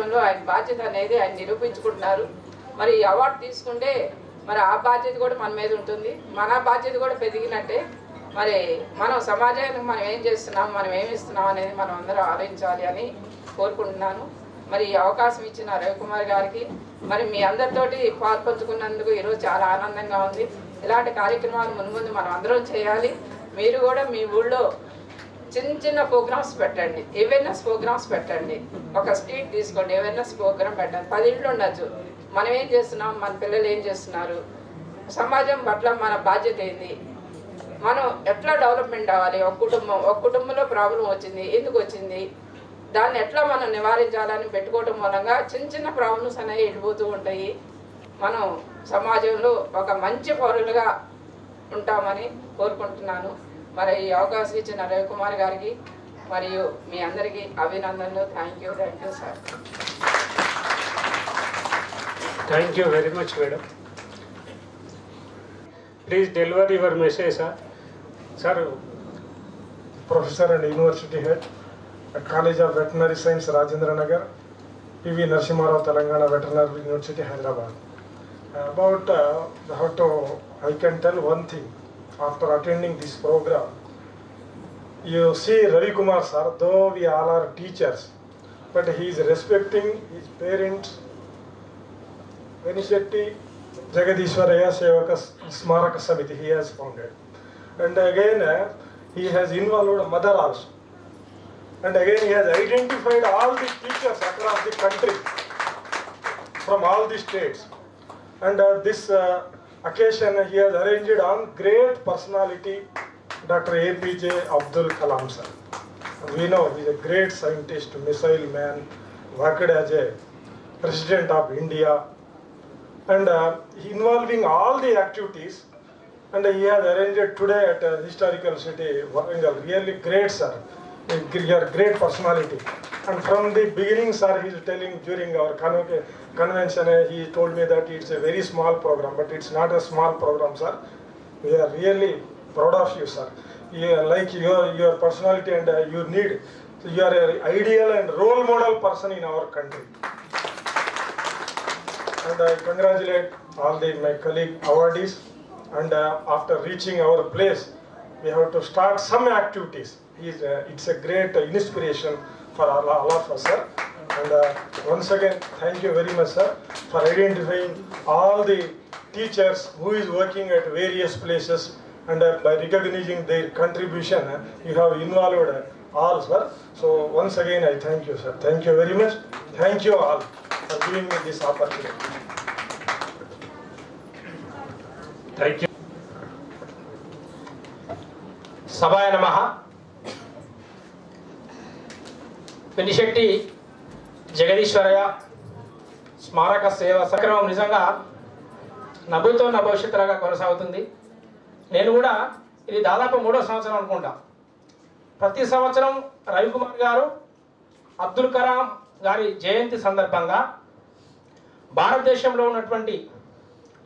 ఆయన బాధ్యత అనేది ఆయన నిరూపించుకుంటున్నారు. మరి ఈ అవార్డు తీసుకుంటే మరి ఆ బాధ్యత కూడా మన మీద ఉంటుంది. మన బాధ్యత కూడా పెరిగినట్టే. మరి మనం సమాజానికి మనం ఏం చేస్తున్నాం, మనం ఏమి ఇస్తున్నాం అనేది మనం అందరం ఆలోచించాలి అని కోరుకుంటున్నాను. మరి ఈ అవకాశం ఇచ్చిన రవికుమార్ గారికి మరి మీ అందరితోటి పాల్పంచుకున్నందుకు ఈరోజు చాలా ఆనందంగా ఉంది. ఇలాంటి కార్యక్రమాలు మున్ముందు మనం అందరం చేయాలి. మీరు కూడా మీ ఊళ్ళో చిన్న చిన్న ప్రోగ్రామ్స్ పెట్టండి, అవేర్నెస్ ప్రోగ్రామ్స్ పెట్టండి. ఒక స్ట్రీట్ తీసుకోండి, అవేర్నెస్ ప్రోగ్రామ్ పెట్టండి. 10 ఇళ్ళు ఉండొచ్చు. మనం ఏం చేస్తున్నాం, మన పిల్లలు ఏం చేస్తున్నారు, సమాజం పట్ల మన బాధ్యత ఏంది, మనం ఎట్లా డెవలప్మెంట్ అవ్వాలి. ఒక కుటుంబంలో ప్రాబ్లం వచ్చింది, ఎందుకు వచ్చింది, దాన్ని ఎట్లా మనం నివారించాలని పెట్టుకోవడం మూలంగా చిన్న చిన్న ప్రాబ్లమ్స్ అనేవి వెళ్ళిపోతూ ఉంటాయి. మనం సమాజంలో ఒక మంచి పౌరులుగా ఉంటామని కోరుకుంటున్నాను. మరి ఈ అవకాశం ఇచ్చిన రవికుమార్ గారికి మరియు మీ అందరికీ అభినందనలు. Thank you sir. Thank you very much, madam. Please deliver your message, sir. Sir, Professor and University Head at College of Veterinary Science, Rajendra Nagar, PV Narasimha Rao, Telangana Veterinary University, Hyderabad. I can tell one thing after attending this program. You see Ravi Kumar sir, though we all are teachers, but he is respecting his parents. Venishetti Jagadishwaraya Sevaka Smaraka Samiti he has founded, and again he has involved mother also, and again he has identified all the teachers across the country from all the states, and this occasion he has arranged on great personality Dr. APJ Abdul Kalam sir. We know he is a great scientist, missile man, worked as a president of India, and involving all the activities, and he has arranged today at historical city Warangal. Really great sir, you are great personality. And from the beginning sir, he is telling during our convention, he told me that it's a very small program, but it's not a small program sir. We are really proud of you sir. You like your personality, and you are an ideal and role model person in our country. And I congratulate all my colleague awardees, and after reaching our place we have to start some activities. It's a great inspiration for all of us sir, and once again thank you very much sir for identifying all the teachers who is working at various places, and by recognizing their contribution you have involved all sir. So once again I thank you sir. Thank you very much. Thank you all for giving me this opportunity. Thank you. సభాయ నమః. వెనిశెట్టి జగదీశ్వరయ్య స్మారక సేవ సక్రమం నిజంగా నభూతో నభవిష్యత్తులాగా కొనసాగుతుంది. నేను కూడా ఇది దాదాపు 3వ సంవత్సరం అనుకుంటా. ప్రతి సంవత్సరం రవికుమార్ గారు అబ్దుల్ కలాం గారి జయంతి సందర్భంగా భారతదేశంలో ఉన్నటువంటి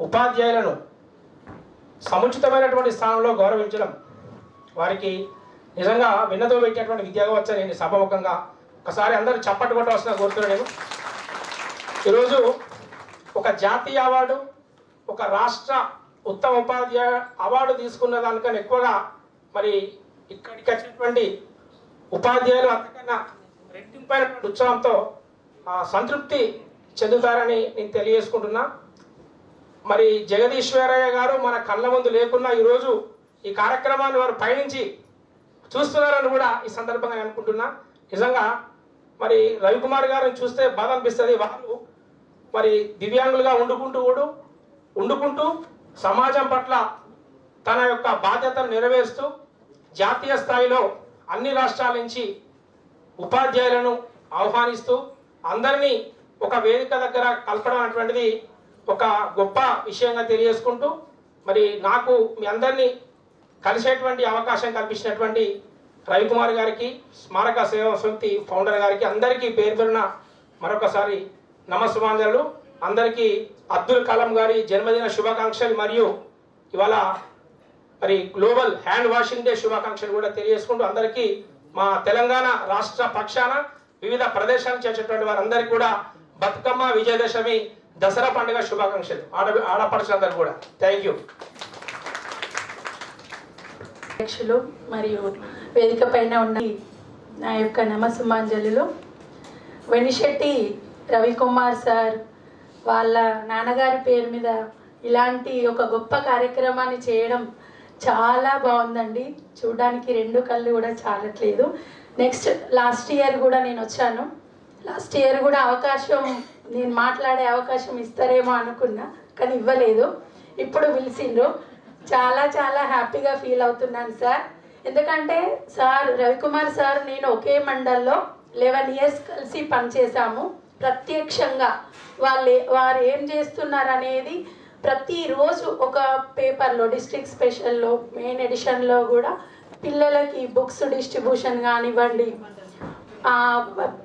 ఉపాధ్యాయులను సముచితమైనటువంటి స్థానంలో గౌరవించడం, వారికి నిజంగా విన్నతో పెట్టినటువంటి విద్య కావచ్చు. నేను సభముఖంగా ఒకసారి అందరూ చప్పట్లు కొట్టవలసిన కోరుతున్నాను. నేను ఈరోజు ఒక జాతీయ అవార్డు, ఒక రాష్ట్ర ఉత్తమ ఉపాధ్యాయ అవార్డు తీసుకున్న దానికన్నా ఎక్కువగా మరి ఇక్కడికి వచ్చినటువంటి ఉపాధ్యాయులు అంతకన్నా రెట్టింపైనటువంటి ఉత్సాహంతో సంతృప్తి చెందుతారని నేను తెలియజేసుకుంటున్నా. మరి జగదీశ్వరయ్య గారు మన కళ్ళ ముందు లేకున్నా ఈరోజు ఈ కార్యక్రమాన్ని వారు పయనించి చూస్తున్నారని కూడా ఈ సందర్భంగా నేను అనుకుంటున్నా. నిజంగా మరి రవికుమార్ గారిని చూస్తే బాధ అనిపిస్తుంది. వారు మరి దివ్యాంగులుగా ఉండుకుంటూ సమాజం పట్ల తన యొక్క బాధ్యతను నెరవేరుస్తూ జాతీయ స్థాయిలో అన్ని రాష్ట్రాల నుంచి ఉపాధ్యాయులను ఆహ్వానిస్తూ అందరినీ ఒక వేదిక దగ్గర కలపడం అటువంటిది ఒక గొప్ప విషయంగా తెలియజేసుకుంటూ, మరి నాకు మీ అందరినీ కలిసేటువంటి అవకాశం కల్పించినటువంటి రవికుమార్ గారికి, స్మారక సేవా సమితి ఫౌండర్ గారికి అందరికీ పేరు పేరున మరొకసారి నమస్సుమాంజలు. అందరికీ అబ్దుల్ కలాం గారి జన్మదిన శుభాకాంక్షలు, మరియు ఇవాళ మరి గ్లోబల్ హ్యాండ్ వాషింగ్ డే శుభాకాంక్షలు కూడా తెలియజేసుకుంటూ అందరికీ మా తెలంగాణ రాష్ట్ర పక్షాన వివిధ ప్రదేశాలకు చేసేటువంటి వారందరికీ కూడా బతుకమ్మ, విజయదశమి, దసరా పండుగ శుభాకాంక్షలు ఆడపడుచులందరూ కూడా. Thank you. అధ్యక్షులు మరియు వేదిక పైన ఉన్న నా యొక్క నమస్సుమాంజలులు. వెనిశెట్టి రవికుమార్ సార్ వాళ్ళ నాన్నగారి పేరు మీద ఇలాంటి ఒక గొప్ప కార్యక్రమాన్ని చేయడం చాలా బాగుందండి. చూడడానికి రెండు కళ్ళు కూడా చాలట్లేదు. నెక్స్ట్ లాస్ట్ ఇయర్ కూడా నేను వచ్చాను. లాస్ట్ ఇయర్ కూడా అవకాశం, నేను మాట్లాడే అవకాశం ఇస్తారేమో అనుకున్నా, కానీ ఇవ్వలేదు. ఇప్పుడు పిలిచిండ్రు. చాలా చాలా హ్యాపీగా ఫీల్ అవుతున్నాను సార్. ఎందుకంటే సార్ రవికుమార్ సార్ నేను ఒకే మండల్లో 11 years కలిసి పనిచేశాము. ప్రత్యక్షంగా వారు ఏం చేస్తున్నారు అనేది ప్రతిరోజు ఒక పేపర్లో, డిస్ట్రిక్ట్ స్పెషల్లో, మెయిన్ ఎడిషన్లో కూడా పిల్లలకి బుక్స్ డిస్ట్రిబ్యూషన్ కానివ్వండి,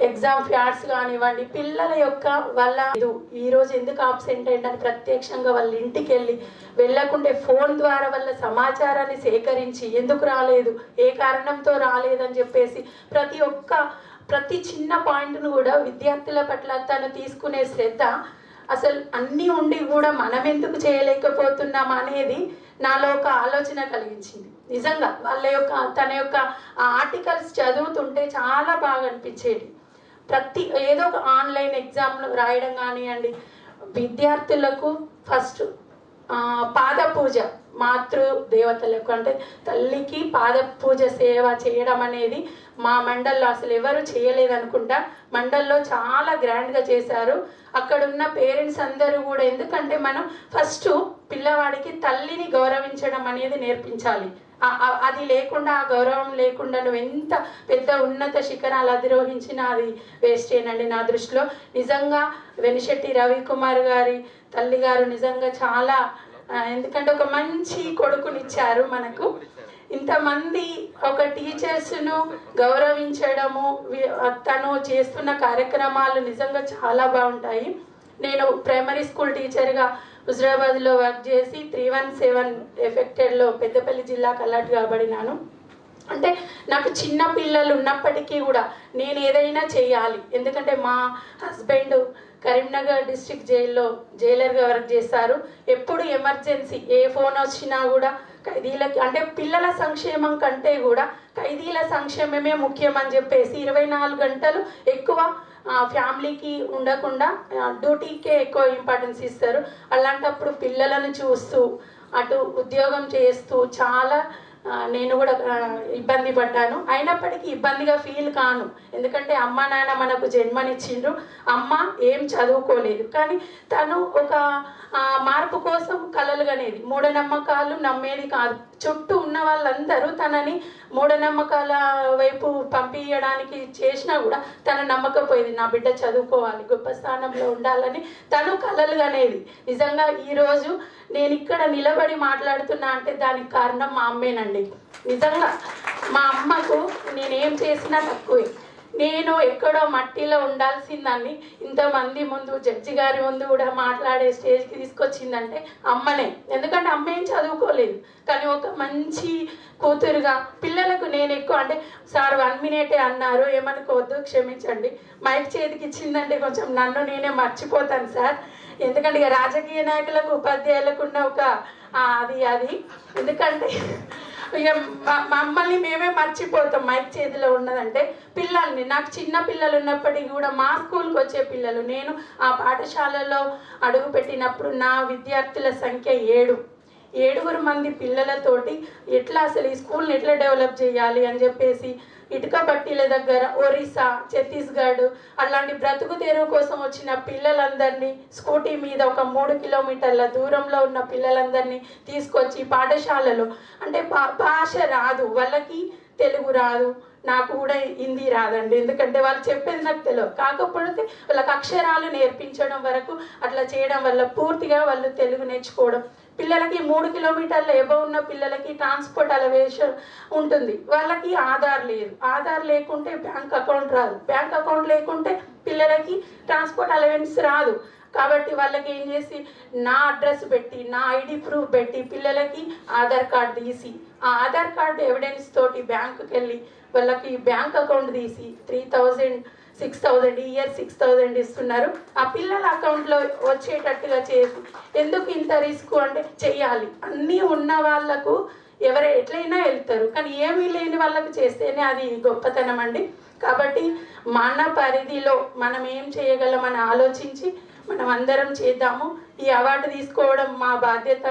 ఎగ్జామ్ ఫ్యాట్స్ కానివ్వండి, పిల్లల యొక్క వాళ్ళ ఈరోజు ఎందుకు ఆబ్సెంట్ అయ్యిందని ప్రత్యక్షంగా వాళ్ళ ఇంటికి వెళ్ళకుంటే ఫోన్ ద్వారా వాళ్ళ సమాచారాన్ని సేకరించి ఎందుకు రాలేదు, ఏ కారణంతో రాలేదని చెప్పేసి ప్రతి చిన్న పాయింట్ను కూడా విద్యార్థుల పట్ల తను తీసుకునే శ్రద్ధ అసలు అన్నీ ఉండి కూడా మనం ఎందుకు చేయలేకపోతున్నాం అనేది నాలో ఒక ఆలోచన కలిగించింది. నిజంగా తన యొక్క ఆర్టికల్స్ చదువుతుంటే చాలా బాగా అనిపించేది. ఏదో ఒక ఆన్లైన్ ఎగ్జామ్లు రాయడం కానివ్వండి, విద్యార్థులకు ఫస్ట్ పాద పూజ, మాతృ దేవతలకు అంటే తల్లికి పాద పూజ సేవ చేయడం అనేది మా మండల్లో అసలు ఎవరు చేయలేదనుకుంటా. మండల్లో చాలా గ్రాండ్గా చేశారు. అక్కడున్న పేరెంట్స్ అందరూ కూడా, ఎందుకంటే మనం ఫస్ట్ పిల్లవాడికి తల్లిని గౌరవించడం అనేది నేర్పించాలి. అది లేకుండా, ఆ గౌరవం లేకుండా నువ్వు ఎంత పెద్ద ఉన్నత శిఖరాలు అధిరోహించినా అది వేస్టేనండి నా దృష్టిలో. నిజంగా వెనిశెట్టి రవికుమార్ గారి తల్లి గారు నిజంగా చాలా, ఎందుకంటే ఒక మంచి కొడుకునిచ్చారు మనకు. ఇంతమంది ఒక టీచర్స్ను గౌరవించడము, తను చేస్తున్న కార్యక్రమాలు నిజంగా చాలా బాగుంటాయి. నేను ప్రైమరీ స్కూల్ టీచర్గా హుజరాబాద్లో వర్క్ చేసి 317 ఎఫెక్టెడ్లో పెద్దపల్లి జిల్లాకు అలర్ట్ కాబడినాను. అంటే నాకు చిన్న పిల్లలు ఉన్నప్పటికీ కూడా నేను ఏదైనా చేయాలి. ఎందుకంటే మా హస్బెండ్ కరీంనగర్ డిస్ట్రిక్ట్ జైల్లో జైలర్గా వర్క్ చేస్తారు. ఎప్పుడు ఎమర్జెన్సీ ఏ ఫోన్ వచ్చినా కూడా ఖైదీలకి, అంటే పిల్లల సంక్షేమం కంటే కూడా ఖైదీల సంక్షేమమే ముఖ్యం అని చెప్పేసి 24 గంటలు ఎక్కువ ఫ్యామిలీకి ఉండకుండా డ్యూటీకే ఎక్కువ ఇంపార్టెన్స్ ఇస్తారు. అలాంటప్పుడు పిల్లలను చూస్తూ అటు ఉద్యోగం చేస్తూ చాలా నేను కూడా ఇబ్బంది పడ్డాను. అయినప్పటికీ ఇబ్బందిగా ఫీల్ కాను, ఎందుకంటే అమ్మ నాన్న మనకు జన్మనిచ్చిండ్రు. అమ్మ ఏం చదువుకోలేదు, కానీ తను ఒక మార్పు కోసం కలలు కనేది. మూఢనమ్మకాలు నమ్మేది కాదు. చుట్టూ ఉన్న వాళ్ళందరూ తనని మూఢనమ్మకాల వైపు పంపించడానికి చేసినా కూడా తను నమ్మకపోయేది. నా బిడ్డ చదువుకోవాలి, గొప్ప స్థానంలో ఉండాలని తను కలలు కనేది. నిజంగా ఈరోజు నేను ఇక్కడ నిలబడి మాట్లాడుతున్నా అంటే దానికి కారణం మా అమ్మేనండి. నిజంగా మా అమ్మకు నేనేం చేసినా తక్కువే. నేను ఎక్కడో మట్టిలో ఉండాల్సిందాన్ని ఇంతమంది ముందు, జడ్జి గారి ముందు కూడా మాట్లాడే స్టేజ్కి తీసుకొచ్చిందంటే అమ్మనే. ఎందుకంటే అమ్మ ఏం చదువుకోలేదు, కానీ ఒక మంచి కూతురుగా పిల్లలకు నేను ఎక్కువ, అంటే సార్ 1 minute అన్నారు, ఏమనుకోవద్దు, క్షమించండి. మైక్ చేతికి ఇచ్చిందంటే కొంచెం నన్ను నేనే మర్చిపోతాను సార్. ఎందుకంటే ఇక రాజకీయ నాయకులకు, ఉపాధ్యాయులకు ఉన్న ఒక అది ఎందుకంటే ఇక మమ్మల్ని మేమే మర్చిపోతాం మైక్ చేతిలో ఉన్నదంటే. పిల్లల్ని, నాకు చిన్న పిల్లలు ఉన్నప్పటికీ కూడా మా స్కూల్కి వచ్చే పిల్లలు, నేను ఆ పాఠశాలలో అడుగు పెట్టినప్పుడు నా విద్యార్థుల సంఖ్య 7 మంది పిల్లలతోటి ఎట్లా అసలు ఈ స్కూల్ని ఎట్లా డెవలప్ చేయాలి అని చెప్పేసి ఇటుక బట్టీల దగ్గర ఒరిస్సా, ఛత్తీస్గఢ్ అలాంటి బ్రతుకు తెరువు కోసం వచ్చిన పిల్లలందరినీ స్కూటీ మీద ఒక 3 kilometers దూరంలో ఉన్న పిల్లలందరినీ తీసుకొచ్చి పాఠశాలలో, అంటే భాష రాదు వాళ్ళకి, తెలుగు రాదు, నాకు కూడా హిందీ రాదండి, ఎందుకంటే వాళ్ళు చెప్పేది నాకు తెలియదు. కాకపోతే వాళ్ళకి అక్షరాలు నేర్పించడం వరకు అట్లా చేయడం వల్ల పూర్తిగా వాళ్ళు తెలుగు నేర్చుకోవడం. పిల్లలకి 3 kilometers ఎబవ్ ఉన్న పిల్లలకి ట్రాన్స్పోర్ట్ అలవేషన్ ఉంటుంది, వాళ్ళకి ఆధార్ లేదు, ఆధార్ లేకుంటే బ్యాంక్ అకౌంట్ రాదు, బ్యాంక్ అకౌంట్ లేకుంటే పిల్లలకి ట్రాన్స్పోర్ట్ అలవెన్స్ రాదు. కాబట్టి వాళ్ళకి ఏం చేసి నా అడ్రస్ పెట్టి, నా ఐడి ప్రూఫ్ పెట్టి పిల్లలకి ఆధార్ కార్డు తీసి, ఆ ఆధార్ కార్డు ఎవిడెన్స్ తోటి బ్యాంకుకి వెళ్ళి వాళ్ళకి బ్యాంక్ అకౌంట్ తీసి 3000 6,000 ఈ ఇయర్ 6,000 ఇస్తున్నారు. ఆ పిల్లల అకౌంట్లో వచ్చేటట్టుగా చేసి ఎందుకు ఇంత రిస్క్ అంటే చెయ్యాలి. అన్నీ ఉన్న వాళ్ళకు ఎట్లయినా వెళ్తారు, కానీ ఏమీ లేని వాళ్ళకు చేస్తేనే అది గొప్పతనం అండి. కాబట్టి మన పరిధిలో మనం ఏం చేయగలమని ఆలోచించి మనం అందరం చేద్దాము. ఈ అవార్డు తీసుకోవడం మా బాధ్యత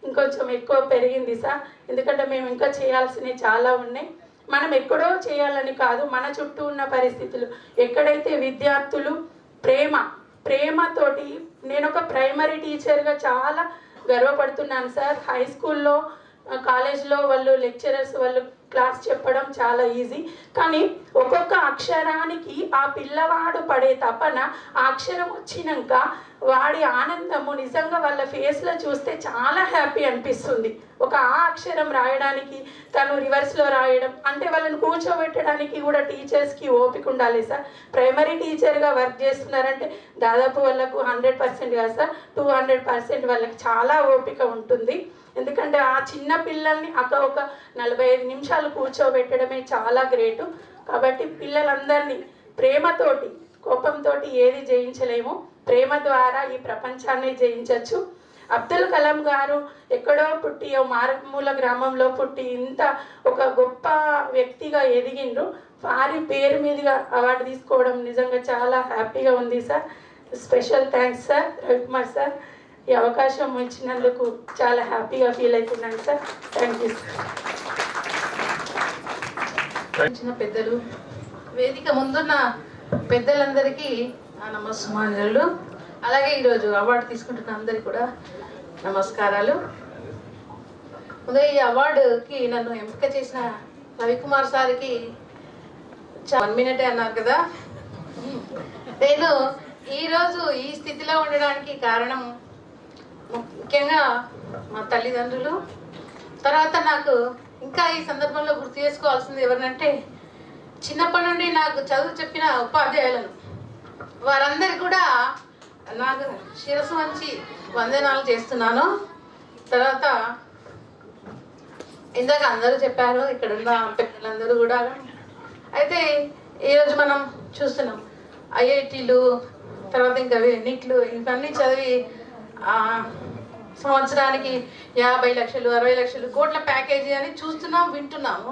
ఇంకొంచెం ఎక్కువ పెరిగింది సార్, ఎందుకంటే మేము ఇంకా చేయాల్సినవి చాలా ఉన్నాయి. మనం ఎక్కడో చేయాలని కాదు, మన చుట్టూ ఉన్న పరిస్థితులు ఎక్కడైతే విద్యార్థులు ప్రేమతోటి, నేను ఒక ప్రైమరీ టీచర్గా చాలా గర్వపడుతున్నాను సార్. హై స్కూల్లో కాలేజ్లో వాళ్ళు లెక్చరర్స్ వాళ్ళు క్లాస్ చెప్పడం చాలా ఈజీ, కానీ ఒక్కొక్క అక్షరానికి ఆ పిల్లవాడు పడే తపన, ఆ అక్షరం వచ్చినాక వాడి ఆనందము నిజంగా వాళ్ళ ఫేస్లో చూస్తే చాలా హ్యాపీ అనిపిస్తుంది. ఒక ఆ అక్షరం రాయడానికి తను రివర్స్లో రాయడం అంటే వాళ్ళని కూర్చోబెట్టడానికి కూడా టీచర్స్కి ఓపిక ఉండాలి సార్. ప్రైమరీ టీచర్గా వర్క్ చేస్తున్నారంటే దాదాపు వాళ్ళకు 100% కాదు సార్, 200% వాళ్ళకి చాలా ఓపిక ఉంటుంది. ఎందుకంటే ఆ చిన్న పిల్లల్ని ఒక 45 నిమిషాలు కూర్చోబెట్టడమే చాలా గ్రేటు. కాబట్టి పిల్లలందరినీ ప్రేమతోటి, కోపంతో ఏది జయించలేము, ప్రేమ ద్వారా ఈ ప్రపంచాన్ని జయించవచ్చు. అబ్దుల్ కలాం గారు ఎక్కడో పుట్టి మారుమూల గ్రామంలో పుట్టి ఇంత ఒక గొప్ప వ్యక్తిగా ఎదిగిండ్రు. వారి పేరు మీదుగా అవార్డు తీసుకోవడం నిజంగా చాలా హ్యాపీగా ఉంది sir. Special thanks sir Ravikumar sir. ఈ అవకాశం ఇచ్చినందుకు చాలా హ్యాపీగా ఫీల్ అవుతున్నాను సార్. Thank you sir. చిన్న పెద్దలు, వేదిక ముందున్న పెద్దలందరికీ నమస్కారాలు. అలాగే ఈరోజు అవార్డు తీసుకుంటున్న అందరికీ కూడా నమస్కారాలు. ముందు ఈ అవార్డుకి నన్ను ఎంపిక చేసిన రవికుమార్ సార్కి 1 minute అన్నారు కదా. నేను ఈరోజు ఈ స్థితిలో ఉండడానికి కారణం ముఖ్యంగా మా తల్లిదండ్రులు, తర్వాత నాకు ఇంకా ఈ సందర్భంలో గుర్తు చేసుకోవాల్సింది ఎవరినంటే చిన్నప్పటి నుండి నాకు చదువు చెప్పిన ఉపాధ్యాయులను. వారందరికీ కూడా నాకు శిరస్సు వంచి వందనాలు చేస్తున్నాను. తర్వాత ఇందాక అందరూ చెప్పారు, ఇక్కడ ఉన్న పిల్లలందరూ కూడా. అయితే ఈరోజు మనం చూస్తున్నాం ఐఐటీలు, తర్వాత ఇంకా నీట్లు, ఇవన్నీ చదివి సంవత్సరానికి 50 లక్షలు 60 లక్షలు కోట్ల ప్యాకేజీ అని చూస్తున్నాం, వింటున్నాము.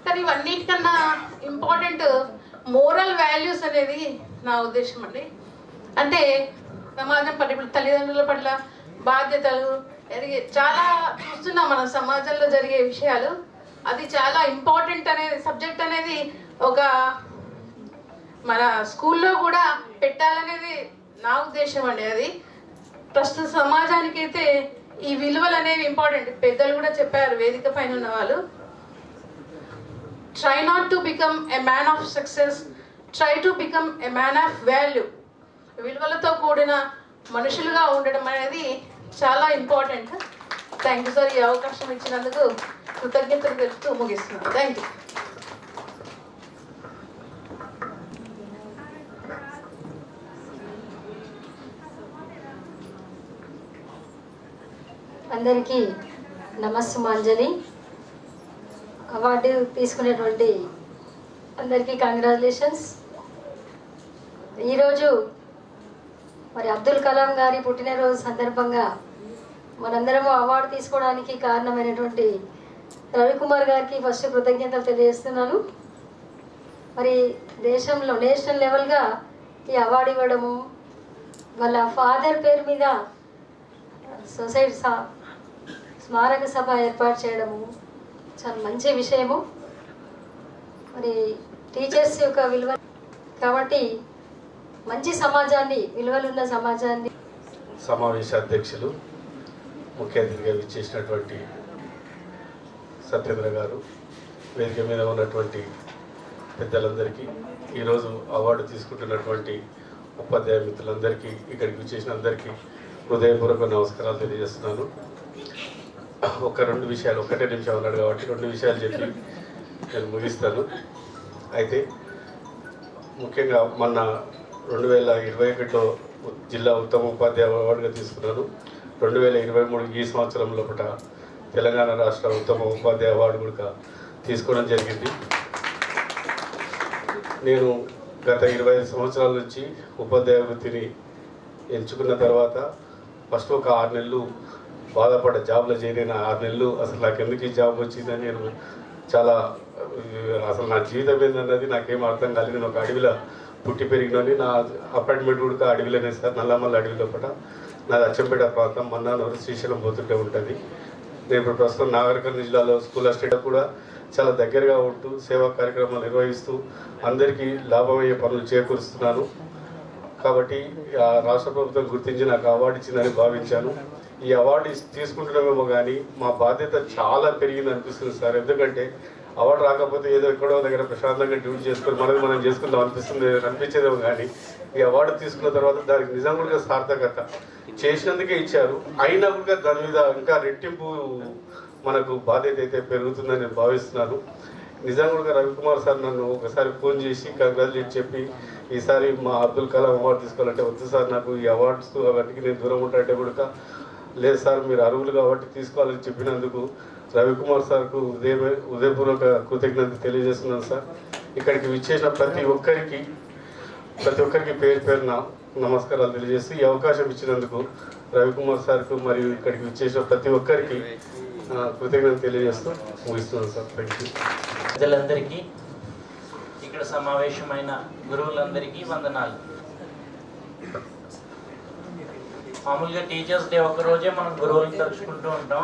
కానీ ఇవన్నిటికన్నా ఇంపార్టెంట్ మోరల్ వాల్యూస్ అనేది నా ఉద్దేశం అండి. అంటే సమాజం పట్ల, ఇప్పుడు తల్లిదండ్రుల పట్ల బాధ్యతలు చాలా చూస్తున్నాం మనం సమాజంలో జరిగే విషయాలు. అది చాలా ఇంపార్టెంట్ అనేది సబ్జెక్ట్ అనేది ఒక మన స్కూల్లో కూడా పెట్టాలనేది నా ఉద్దేశం అండి. అది ప్రస్తుత సమాజానికి అయితే ఈ విలువలు అనేవి ఇంపార్టెంట్. పెద్దలు కూడా చెప్పారు వేదిక పైన ఉన్న వాళ్ళు. Try not to become a man of success, try to become a man of value. విలువలతో కూడిన మనుషులుగా ఉండడం అనేది చాలా ఇంపార్టెంట్. Thank you sir. ఈ అవకాశం ఇచ్చినందుకు కృతజ్ఞతలు తెలుపుతూ ముగిస్తున్నాను. Thank you. అందరికీ నమస్సుమాంజలి. అవార్డు తీసుకునేటువంటి అందరికీ కంగ్రాచులేషన్స్. ఈరోజు మరి అబ్దుల్ కలాం గారి పుట్టినరోజు సందర్భంగా మనందరము అవార్డు తీసుకోవడానికి కారణమైనటువంటి రవికుమార్ గారికి ఫస్ట్ కృతజ్ఞతలు తెలియజేస్తున్నాను. మరి దేశంలో నేషనల్ లెవెల్గా ఈ అవార్డు ఇవ్వడము, వాళ్ళ ఫాదర్ పేరు మీద సొసైటీ స్మారక సభ ఏర్పాటు చేయడము చాలా మంచి విషయము. మరి టీచర్స్ యొక్క విలువ కాబట్టి మంచి సమాజాన్ని, విలువలున్న సమాజాన్ని. సమావేశ అధ్యక్షులు, ముఖ్య అతిథిగా విచ్చేసినటువంటి సత్యేంద్ర గారు, వేదిక మీద ఉన్నటువంటి పెద్దలందరికీ, ఈరోజు అవార్డు తీసుకుంటున్నటువంటి ఉపాధ్యాయ మిత్రులందరికీ, ఇక్కడికి విచ్చేసిన అందరికీ హృదయపూర్వక నమస్కారాలు తెలియజేస్తున్నాను. ఒకటే నిమిషం అన్నాడు కాబట్టి 2 విషయాలు చెప్పి నేను ముగిస్తాను. అయితే ముఖ్యంగా మొన్న 2021లో జిల్లా ఉత్తమ ఉపాధ్యాయ అవార్డుగా తీసుకున్నాను. 2023 ఈ సంవత్సరం లోపల తెలంగాణ రాష్ట్ర ఉత్తమ ఉపాధ్యాయ అవార్డు కూడా తీసుకోవడం జరిగింది. నేను గత 25 సంవత్సరాల నుంచి ఉపాధ్యాయ వృత్తిని ఎంచుకున్న తర్వాత ఫస్ట్ ఒక 6 నెలలు బాధపడ్డ, జాబ్లో చేరిన 6 నెలలు అసలు నాకు ఎందుకు ఈ జాబ్ వచ్చిందని నేను చాలా అసలు నా జీవితం ఏందన్నది నాకేం అర్థం కాలేదు. నేను ఒక అడవిలో పుట్టి పెరిగినని, నా అపార్ట్మెంట్ కూడా అడవిలోనే సార్, నల్లమల్ల అడవి లోపల. నాది అచ్చంపేట ప్రాంతం, మన్నానూరు శ్రీశైలం పోతుంటే ఉంటుంది. నేను ఇప్పుడు ప్రస్తుతం నాగరికర్నూలు జిల్లాలో స్కూల్ అసిస్టెంట్ కూడా చాలా దగ్గరగా ఉంటూ సేవా కార్యక్రమాలు నిర్వహిస్తూ అందరికీ లాభమయ్యే పనులు చేకూరుస్తున్నాను. కాబట్టి రాష్ట్ర ప్రభుత్వం గుర్తించి నాకు అవార్డు ఇచ్చిందని భావించాను. ఈ అవార్డు తీసుకుంటున్నామేమో కానీ మా బాధ్యత చాలా పెరిగింది అనిపిస్తుంది సార్. ఎందుకంటే అవార్డు రాకపోతే ఏదో ఎక్కడో దగ్గర ప్రశాంతంగా డ్యూటీ చేసుకొని మనం చేసుకుందాం అనిపించేదేమో కానీ ఈ అవార్డు తీసుకున్న తర్వాత దానికి నిజంగా కూడా సార్థకత చేసినందుకే ఇచ్చారు. అయినా కూడా దాని మీద ఇంకా రెట్టింపు మనకు బాధ్యత అయితే పెరుగుతుందని నేను భావిస్తున్నాను. నిజంగా కూడా రవికుమార్ సార్ నన్ను ఒకసారి ఫోన్ చేసి కంగ్రాచులేట్ చెప్పి ఈసారి మా అబ్దుల్ కలాం అవార్డు తీసుకోవాలంటే వద్దు సార్, నాకు ఈ అవార్డ్స్ అవన్నీ నేను దూరం ఉంటాయంటే కూడా లేదు సార్ మీరు అర్హులు కాబట్టి తీసుకోవాలని చెప్పినందుకు రవికుమార్ సార్కు ఉదయపూర్వక కృతజ్ఞత తెలియజేస్తున్నాను సార్. ఇక్కడికి విచ్చేసిన ప్రతి ఒక్కరికి పేరు పేరున నమస్కారాలు తెలియజేస్తూ ఈ అవకాశం ఇచ్చినందుకు రవికుమార్ సార్కు మరియు ఇక్కడికి విచ్చేసిన ప్రతి ఒక్కరికి కృతజ్ఞత తెలియజేస్తూ ముగిస్తున్నాను సార్. Thank you. ప్రజలందరికీ, ఇక్కడ సమావేశమైన గురువులందరికీ వందనాలు. మామూలుగా టీచర్స్ డే ఒకరోజే మనం గురువులను తలుచుకుంటూ ఉంటాం,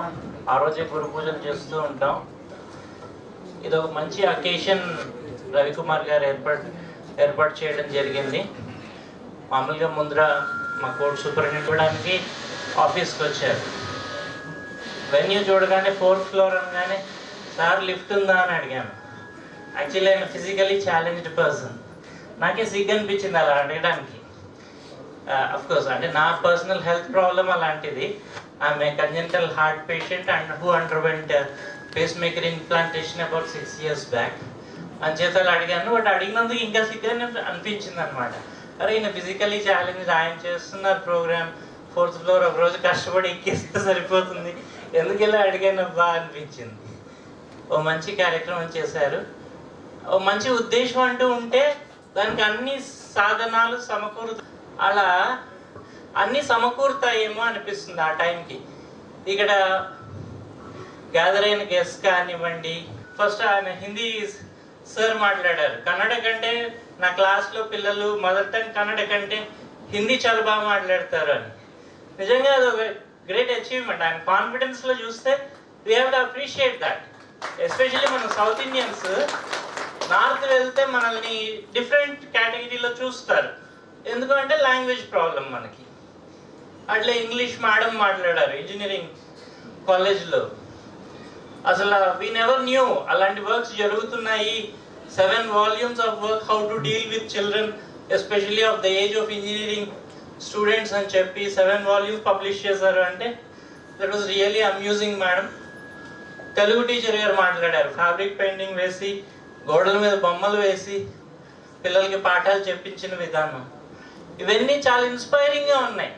ఆ రోజే గురు పూజలు చేస్తూ ఉంటాం. ఇది ఒక మంచి అకేషన్ రవికుమార్ గారు ఏర్పాటు చేయడం జరిగింది. మామూలుగా ముందర మా కోర్టు సూపరింటెండెంట్ చూడడానికి ఆఫీస్కి వచ్చారు. వెన్యూ చూడగానే 4th ఫ్లోర్ అనగానే సార్ లిఫ్ట్ ఉందా అని అడిగాను. యాక్చువల్లీ ఆయన ఫిజికలీ ఛాలెంజ్డ్ పర్సన్. నాకే సిగ్గు అనిపించింది అలా అడగడానికి. అఫ్కోర్స్ అంటే నా పర్సనల్ హెల్త్ ప్రాబ్లం అలాంటిది. I'm a congenital heart patient and who underwent pacemaker implantation about 6 years back. అంచేతలు అడిగాను. బట్ అడిగినందుకు ఇంకా సిగ్గు అనిపించింది అనమాట. అరే ఈయన ఫిజికలీ ఛాలెంజ్, ఆయన చేస్తున్నారు ప్రోగ్రామ్ 4th ఫ్లోర్, ఒక రోజు కష్టపడి ఎక్కిస్తే సరిపోతుంది, ఎందుకు ఇలా అడిగానబ్బా అనిపించింది. ఓ మంచి కార్యక్రమం చేశారు. ఓ మంచి ఉద్దేశం అంటూ ఉంటే దానికి అన్ని సాధనాలు అలా అన్నీ సమకూరుతాయేమో అనిపిస్తుంది ఆ టైంకి. ఇక్కడ గ్యాదర్ అయిన గెస్ట్ కానివ్వండి, ఫస్ట్ ఆయన హిందీ సార్ మాట్లాడారు. కన్నడ కంటే నా క్లాస్లో పిల్లలు మదర్ టంగ్ కన్నడ కంటే హిందీ చాలా బాగా మాట్లాడతారు అని. నిజంగా అది ఒక గ్రేట్ అచీవ్మెంట్. ఆయన కాన్ఫిడెన్స్లో చూస్తే we have to appreciate that. Especially మన సౌత్ ఇండియన్స్ నార్త్ వెళ్తే మనల్ని డిఫరెంట్ కేటగిరీలో చూస్తారు. ఎందుకంటే లాంగ్వేజ్ ప్రాబ్లం మనకి. అట్లా ఇంగ్లీష్ మేడం మాట్లాడారు ఇంజనీరింగ్ కాలేజ్లో. అసలు వీ నెవర్ న్యూ అలాంటి వర్క్స్ జరుగుతున్నాయి. 7 volumes of work how to deal with children especially of the age of engineering students అని చెప్పి 7 volumes పబ్లిష్ చేశారు. అంటే that was really amusing madam. Telugu teacher గారు మాట్లాడారు. ఫ్యాబ్రిక్ పెయింటింగ్ వేసి, గోడల మీద బొమ్మలు వేసి పిల్లలకి పాఠాలు చెప్పించిన విధానం, ఇవన్నీ చాలా ఇన్స్పైరింగ్గా ఉన్నాయి.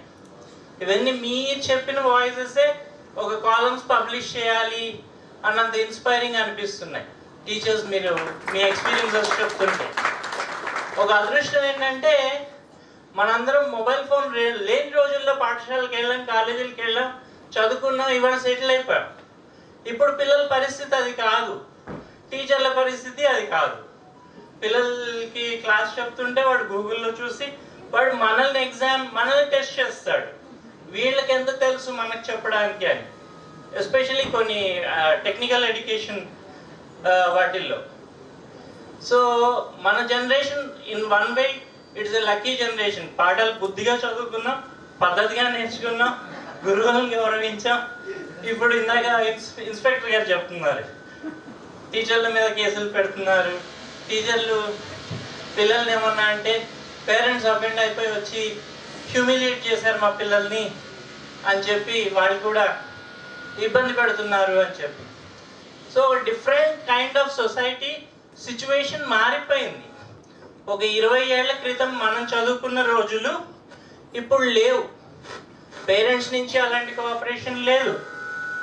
ఇవన్నీ మీరు చెప్పిన వాయిసెసే ఒక కాలమ్స్ పబ్లిష్ చేయాలి అన్నంత ఇన్స్పైరింగ్ అనిపిస్తున్నాయి. టీచర్స్ మీరు మీ ఎక్స్పీరియన్సెస్ చెప్తుంటే ఒక అదృష్టం ఏంటంటే మనందరం మొబైల్ ఫోన్ లేని రోజుల్లో పాఠశాలకు వెళ్ళాం, కాలేజీలకు వెళ్ళాం, చదువుకున్నాం, ఇవాళ సెటిల్ అయిపోయాం. ఇప్పుడు పిల్లల పరిస్థితి అది కాదు, టీచర్ల పరిస్థితి అది కాదు. పిల్లలకి క్లాస్ చెప్తుంటే వాడు గూగుల్లో చూసి వాడు మనల్ని టెస్ట్ చేస్తాడు. వీళ్ళకి ఎంత తెలుసు మనకు చెప్పడానికి అని. ఎస్పెషల్లీ కొన్ని టెక్నికల్ ఎడ్యుకేషన్ వాటిల్లో. సో మన generation in one way it's a lucky generation. పాఠాలు బుద్ధిగా చదువుకున్నాం, పద్ధతిగా నేర్చుకున్నాం, గురువులను గౌరవించాం. ఇప్పుడు ఇందాక ఇన్స్పెక్టర్ గారు చెప్తున్నారు టీచర్ల మీద కేసులు పెడుతున్నారు. టీచర్లు పిల్లల్ని ఏమన్నా అంటే పేరెంట్స్ అఫెండ్ అయిపోయి వచ్చి హ్యూమిలియేట్ చేశారు మా పిల్లల్ని అని చెప్పి వాళ్ళు కూడా ఇబ్బంది పెడుతున్నారు అని చెప్పి. So different kind of society situation మారిపోయింది. ఒక 20 ఏళ్ల క్రితం మనం చదువుకున్న రోజులు ఇప్పుడు లేవు. పేరెంట్స్ నుంచి అలాంటి కోఆపరేషన్ లేదు.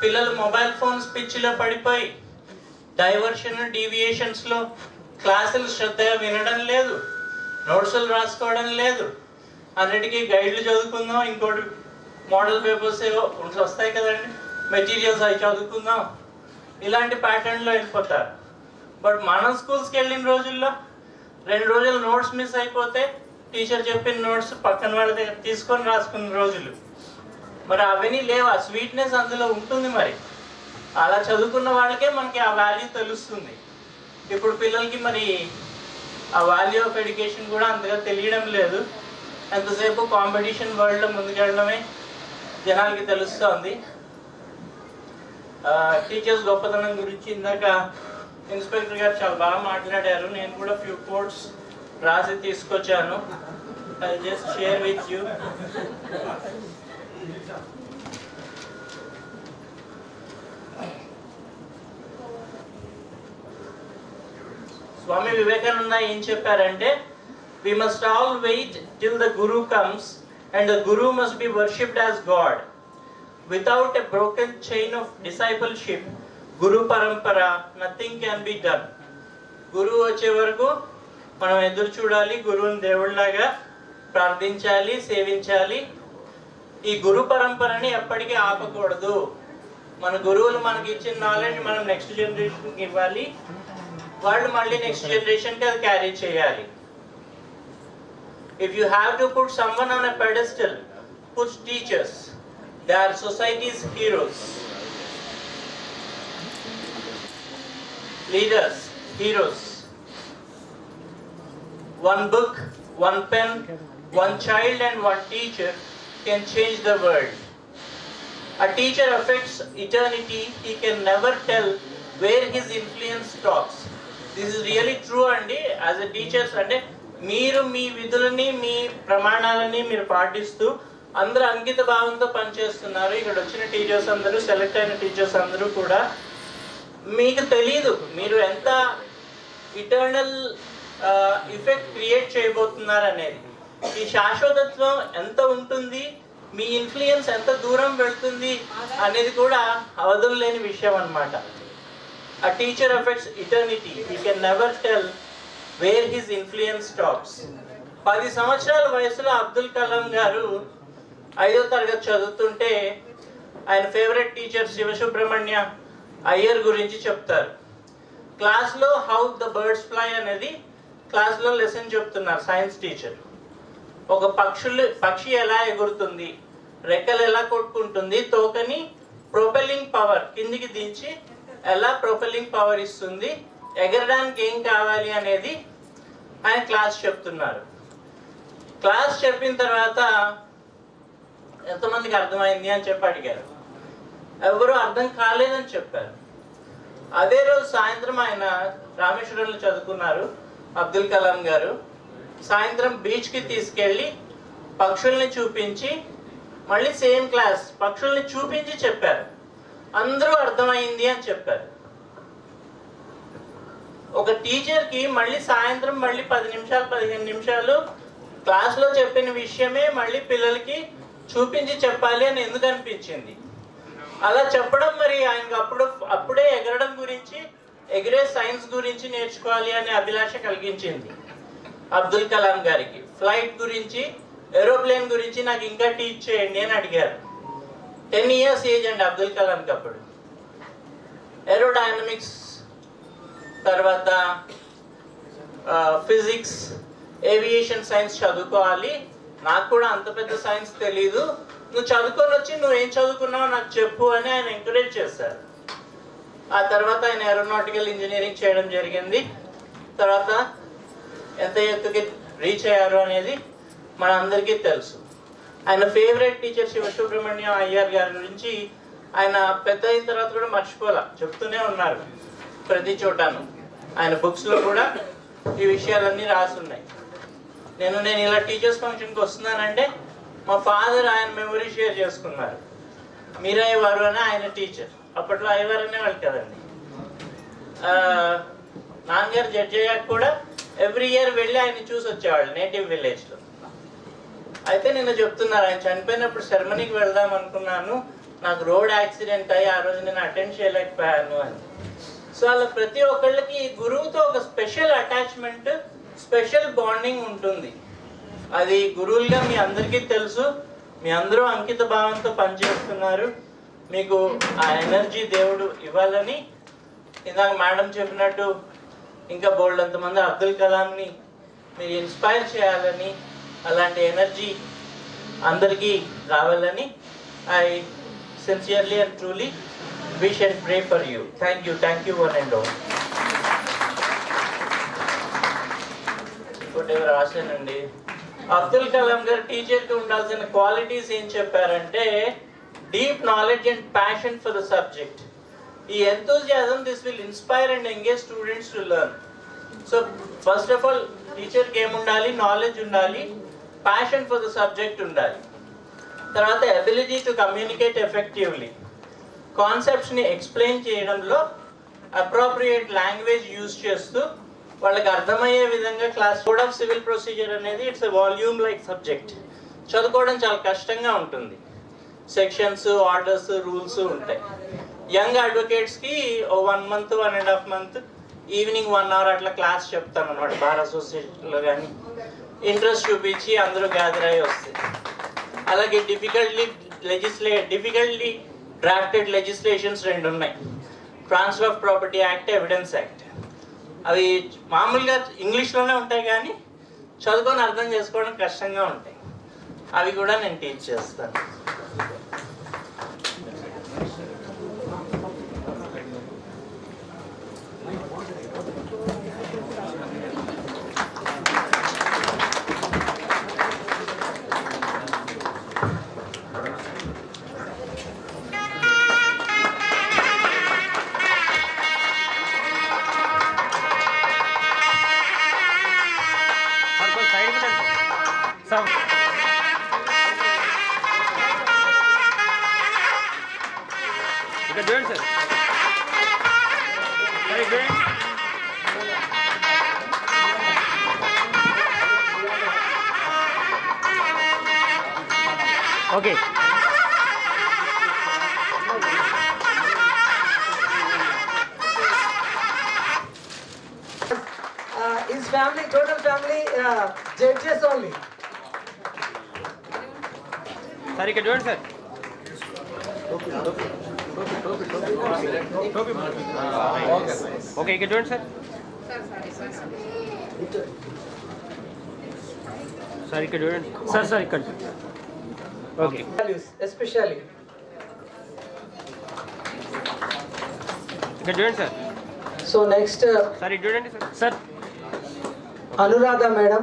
పిల్లలు మొబైల్ ఫోన్స్ పిచ్చిలో పడిపోయి డైవర్షన్ డీవియేషన్స్లో క్లాసులు శ్రద్ధగా వినడం లేదు. నోట్స్లు రాసుకోవడం లేదు, అన్నిటికీ గైడ్లు చదువుకుందాం, ఇంకోటి మోడల్ పేపర్స్ ఏవో వస్తాయి కదండి, మెటీరియల్స్ అవి చదువుకుందాం, ఇలాంటి ప్యాటర్న్లో వెళ్ళిపోతారు. బట్ మనం స్కూల్స్కి వెళ్ళిన రోజుల్లో 2 రోజులు నోట్స్ మిస్ అయిపోతే టీచర్ చెప్పిన నోట్స్ పక్కన వాళ్ళ దగ్గర తీసుకొని రాసుకున్న రోజులు. మరి అవన్నీ లేవు, ఆ స్వీట్నెస్ అందులో ఉంటుంది. మరి అలా చదువుకున్న వాళ్ళకే మనకి ఆ వాల్యూ తెలుస్తుంది. ఇప్పుడు పిల్లలకి మరి ఆ వాల్యూ ఆఫ్ ఎడ్యుకేషన్ కూడా అంతగా తెలియడం లేదు. ఎంతసేపు కాంపిటీషన్ వరల్డ్లో ముందుకెళ్ళడమే జనాలకి తెలుస్తుంది. టీచర్స్ గొప్పతనం గురించి ఇందాక ఇన్స్పెక్టర్ గారు చాలా బాగా మాట్లాడారు. నేను కూడా ఫ్యూ కోట్స్ రాసి తీసుకొచ్చాను. I just share with you. Swami Vivekananda ఏం చెప్పారంటే, we must all wait till the Guru comes and the Guru must be worshipped as God. Without a broken chain of discipleship, Guru Parampara, nothing can be done. గురువు వచ్చే వరకు మనం ఎదురు చూడాలి, గురువుని దేవుళ్ళలాగా ప్రార్థించాలి, సేవించాలి. ఈ గురు పరంపరని ఎప్పటికీ ఆపకూడదు. మన గురువులు మనకి ఇచ్చిన నాలెడ్జ్ మనం నెక్స్ట్ జనరేషన్కి ఇవ్వాలి, వాళ్ళు మళ్ళీ నెక్స్ట్ జనరేషన్కి అది క్యారీ చేయాలి. If you have to put someone on a pedestal, put teachers. They are society's heroes. Leaders, heroes. One book, one pen, one child and one teacher can change the world. A teacher affects eternity. He can never tell where his influence stops. This is really true అండి. As a teachers అంటే మీరు మీ విధులని, మీ ప్రమాణాలని మీరు పాటిస్తూ అందరూ అంకిత భావంతో పనిచేస్తున్నారు. ఇక్కడ వచ్చిన టీచర్స్ అందరూ, సెలెక్ట్ అయిన టీచర్స్ అందరూ కూడా మీకు తెలియదు మీరు ఎంత ఇటర్నల్ ఎఫెక్ట్ క్రియేట్ చేయబోతున్నారు అనేది. ఈ శాశ్వతత్వం ఎంత ఉంటుంది, మీ ఇన్ఫ్లుయెన్స్ ఎంత దూరం వెళ్తుంది అనేది కూడా అవధులు లేని విషయం అన్నమాట. A teacher affects eternity. He can never tell where his influence stops. 10 సంవత్సరాల వయసులో అబ్దుల్ కలాం గారు 5వ తరగతి చదువుతుంటే ఆయన ఫేవరెట్ టీచర్ శివసుబ్రహ్మణ్య అయ్యర్ గురించి చెప్తారు. క్లాస్లో హౌ ద బర్డ్స్ ఫ్లై అనేది క్లాస్లో లెసన్ చెప్తున్నారు సైన్స్ టీచర్. ఒక పక్షి ఎలా ఎగురుతుంది, రెక్కలు ఎలా కొట్టుకుంటుంది, తోకని ప్రొపెల్లింగ్ పవర్ కిందికి దించి ఎలా ప్రొపెల్లింగ్ పవర్ ఇస్తుంది, ఎగరడానికి ఏం కావాలి అనేది ఆయన క్లాస్ చెప్తున్నారు. క్లాస్ చెప్పిన తర్వాత ఎంతమందికి అర్థమైంది అని చెప్పి అడిగారు. ఎవరు అర్థం కాలేదని చెప్పారు. అదే రోజు సాయంత్రం ఆయన రామేశ్వరంలో చదువుకున్నారు అబ్దుల్ కలాం గారు. సాయంత్రం బీచ్కి తీసుకెళ్ళి పక్షుల్ని చూపించి మళ్ళీ సేమ్ క్లాస్ పక్షుల్ని చూపించి చెప్పారు. అందరూ అర్థమైంది అని చెప్పారు. ఒక టీచర్కి మళ్ళీ సాయంత్రం మళ్ళీ 10 నిమిషాలు 15 నిమిషాలు క్లాస్లో చెప్పిన విషయమే మళ్ళీ పిల్లలకి చూపించి చెప్పాలి అని ఎందుకు అనిపించింది? అలా చెప్పడం మరి ఆయనకు అప్పుడే ఎగరడం గురించి, ఎగిరే సైన్స్ గురించి నేర్చుకోవాలి అనే అభిలాష కలిగించింది అబ్దుల్ కలాం గారికి. ఫ్లైట్ గురించి, ఏరోప్లేన్ గురించి నాకు ఇంకా టీచ్ చేయండి అని అడిగారు. 10 years ఏజ్ అండి అబ్దుల్ కలాంకి అప్పుడు. ఏరోడైనమిక్స్, తర్వాత ఫిజిక్స్, ఏవియేషన్ సైన్స్ చదువుకోవాలి, నాకు కూడా అంత పెద్ద సైన్స్ తెలీదు, నువ్వు చదువుకొని వచ్చి నువ్వు ఏం చదువుకున్నావో నాకు చెప్పు అని ఆయన ఎంకరేజ్ చేశారు. ఆ తర్వాత ఆయన ఏరోనాటికల్ ఇంజనీరింగ్ చేయడం జరిగింది. తర్వాత ఎంత ఎత్తుకి రీచ్ అయ్యారు అనేది మన అందరికీ తెలుసు. ఆయన ఫేవరెట్ టీచర్ శివసుబ్రహ్మణ్యం అయ్యర్ గారి గురించి ఆయన పెద్ద అయిన తర్వాత కూడా మర్చిపోలా, చెప్తూనే ఉన్నారు ప్రతి చోటాను. ఆయన బుక్స్లో కూడా ఈ విషయాలన్నీ రాసి ఉన్నాయి. నేను ఇలా టీచర్స్ ఫంక్షన్కి వస్తున్నానంటే మా ఫాదర్ ఆయన మెమరీ షేర్ చేసుకున్నారు. మీరయ్య వారు అని ఆయన టీచర్, అప్పట్లో అయ్యవారు అనేవాళ్ళు కదండి. నాన్నగారు జడ్జి అయ్యాక కూడా ఎవ్రీ ఇయర్ వెళ్ళి ఆయన చూసి వచ్చేవాళ్ళు నేటివ్ విలేజ్లో. అయితే నిన్న చెప్తున్నారు ఆయన చనిపోయినప్పుడు సెరమనీకి వెళ్దాం అనుకున్నాను, నాకు రోడ్ యాక్సిడెంట్ అయ్యి ఆ రోజు నేను అటెండ్ చేయలేకపోయాను అని. సో అలా ప్రతి ఒక్కళ్ళకి గురువుతో ఒక స్పెషల్ అటాచ్మెంట్ స్పెషల్ బాండింగ్ ఉంటుంది. అది గురువులుగా మీ అందరికీ తెలుసు. మీ అందరూ అంకిత భావంతో పనిచేస్తున్నారు. మీకు ఆ ఎనర్జీ దేవుడు ఇవ్వాలని, ఇందాక మేడం చెప్పినట్టు ఇంకా బోల్డ్ అంతమంది అబ్దుల్ కలాంని మీరు ఇన్స్పైర్ చేయాలని, అలాంటి ఎనర్జీ అందరికీ రావాలని I sincerely and truly wish and pray for you. Thank you one and all. whatever రాశానండి. అబ్దుల్ కలాం గారు టీచర్కి ఉండాల్సిన క్వాలిటీస్ ఏం చెప్పారంటే deep knowledge and passion for the subject. ఈ enthusiasm, this will inspire and engage students to learn. So first of all టీచర్కి ఏముండాలి, knowledge ఉండాలి, passion for the subject ఉండాలి. తర్వాత ఎబిలిటీ టు కమ్యూనికేట్ ఎఫెక్టివ్లీ, కాన్సెప్ట్స్ని ఎక్స్ప్లెయిన్ చేయడంలో అప్రోప్రియేట్ లాంగ్వేజ్ యూజ్ చేస్తూ వాళ్ళకి అర్థమయ్యే విధంగా class. Code of civil procedure అనేది it's a volume like subject. చదువుకోవడం చాలా కష్టంగా ఉంటుంది. సెక్షన్స్, ఆర్డర్స్, రూల్స్ ఉంటాయి. యంగ్ అడ్వకేట్స్కి 1 month 1.5 months ఈవినింగ్ 1 hour అట్లా క్లాస్ చెప్తాను అనమాట. బార్ అసోసియేషన్లో కానీ ఇంట్రెస్ట్ చూపించి అందరూ గ్యాదర్ అయ్యి వస్తాయి. అలాగే డిఫికల్ట్లీ డ్రాఫ్టెడ్ లెజిస్లేషన్స్ 2 ఉన్నాయి. Transfer of property act, evidence act. అవి మామూలుగా ఇంగ్లీష్లోనే ఉంటాయి కానీ చదువుకొని అర్థం చేసుకోవడం కష్టంగా ఉంటాయి. అవి కూడా నేను టీచ్ చేస్తాను. Okay. His family, total family, judges only. Sir, you can do it, sir. Okay, you can do it, sir. Sir, you can do it. Sir, you can. Okay. Values, especially. You can do it, sir. So next, Sir, you do it, sir. Sir. Anuradha madam.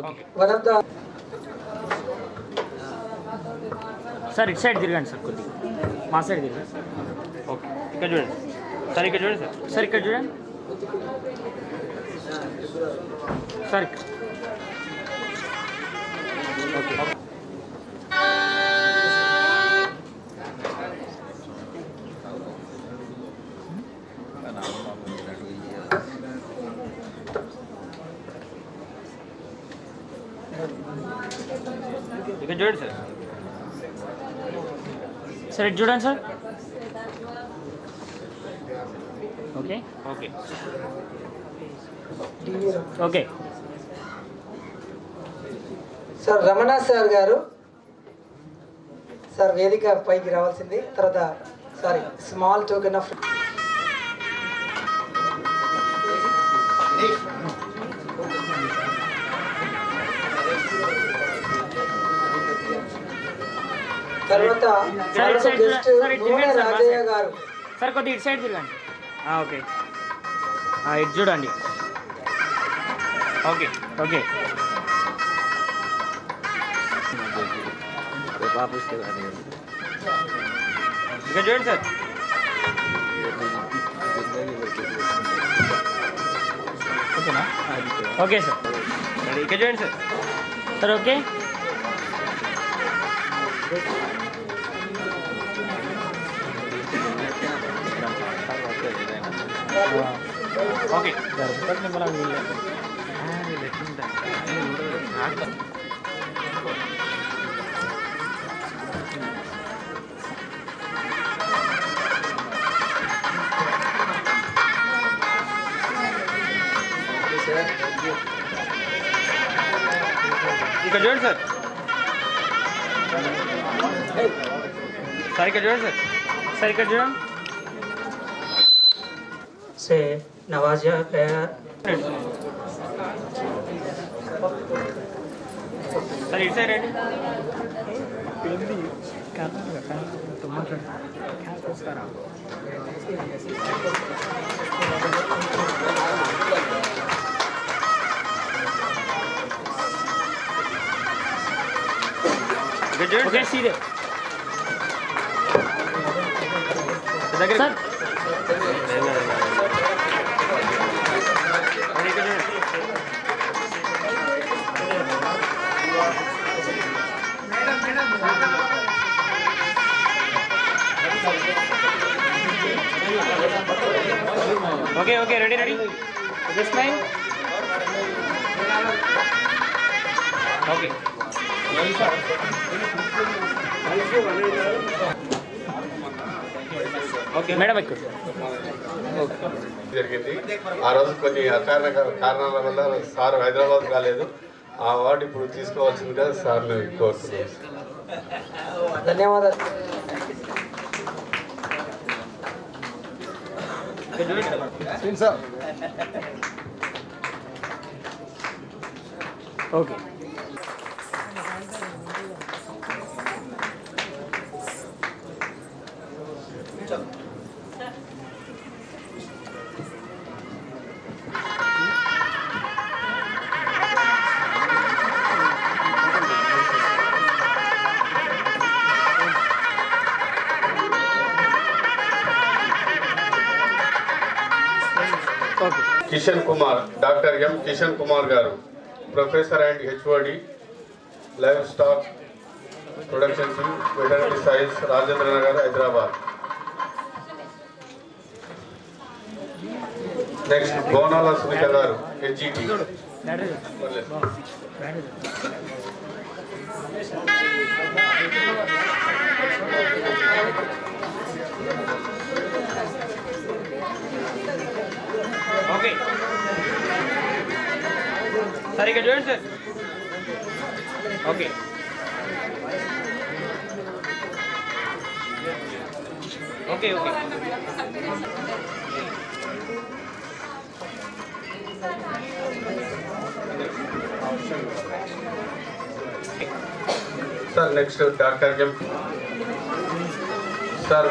Okay. One of the. Sir, it's side dirigant, sir. My side dirigant. Okay. You can do it. Sir, you can do it, sir. Sir, you can do it. Sir. Okay. You can do it, sir. Sir, it's Jordan, sir. Okay. Okay. Okay. Sir Ramana sir గారు sir వేదిక పైకి రావాల్సింది. తర్వాత sorry small token of తర్వాత guest నూనె రాజయ్య గారు. Sir కొద్దిగా ఇటు సైడ్ తిరగండి. ఓకే, ఇటు చూడండి. Okay okay. ఇక్కడ చూడండి సార్. ఓకేనా? Okay sir. ఇక్కడ చూడండి సార్. Sir okay. ఓకే. ఇక్కడ చూడండి సార్. సార్ ఇక్కడ చూడండి సార్. సార్ ఇక్కడ చూడండి. से नवाजा गया. సార్ ఇటు సైడ్ రండి. ఓకే సీదే దగ్గర sir. Okay okay ready ready just mine. Okay okay madam ఎక్కువ జరిగింది. ఆ రోజు కొన్ని కారణాల వల్ల సార్ హైదరాబాద్ కాలేదు. ఆ అవార్డు ఇప్పుడు తీసుకోవాల్సిందిగా సార్ని కోరుతున్నాను. ధన్యవాదాలు. Okay Kishan Kumar, doctor M Kishan Kumar garu, professor and HOD livestock productions veterinary science, Rajendra Nagar, Hyderabad. Next Bonala Sunitha garu, HGT. Okay sir ఇక్కడ చూడండి sir. Okay okay okay sir next doctor M. Sir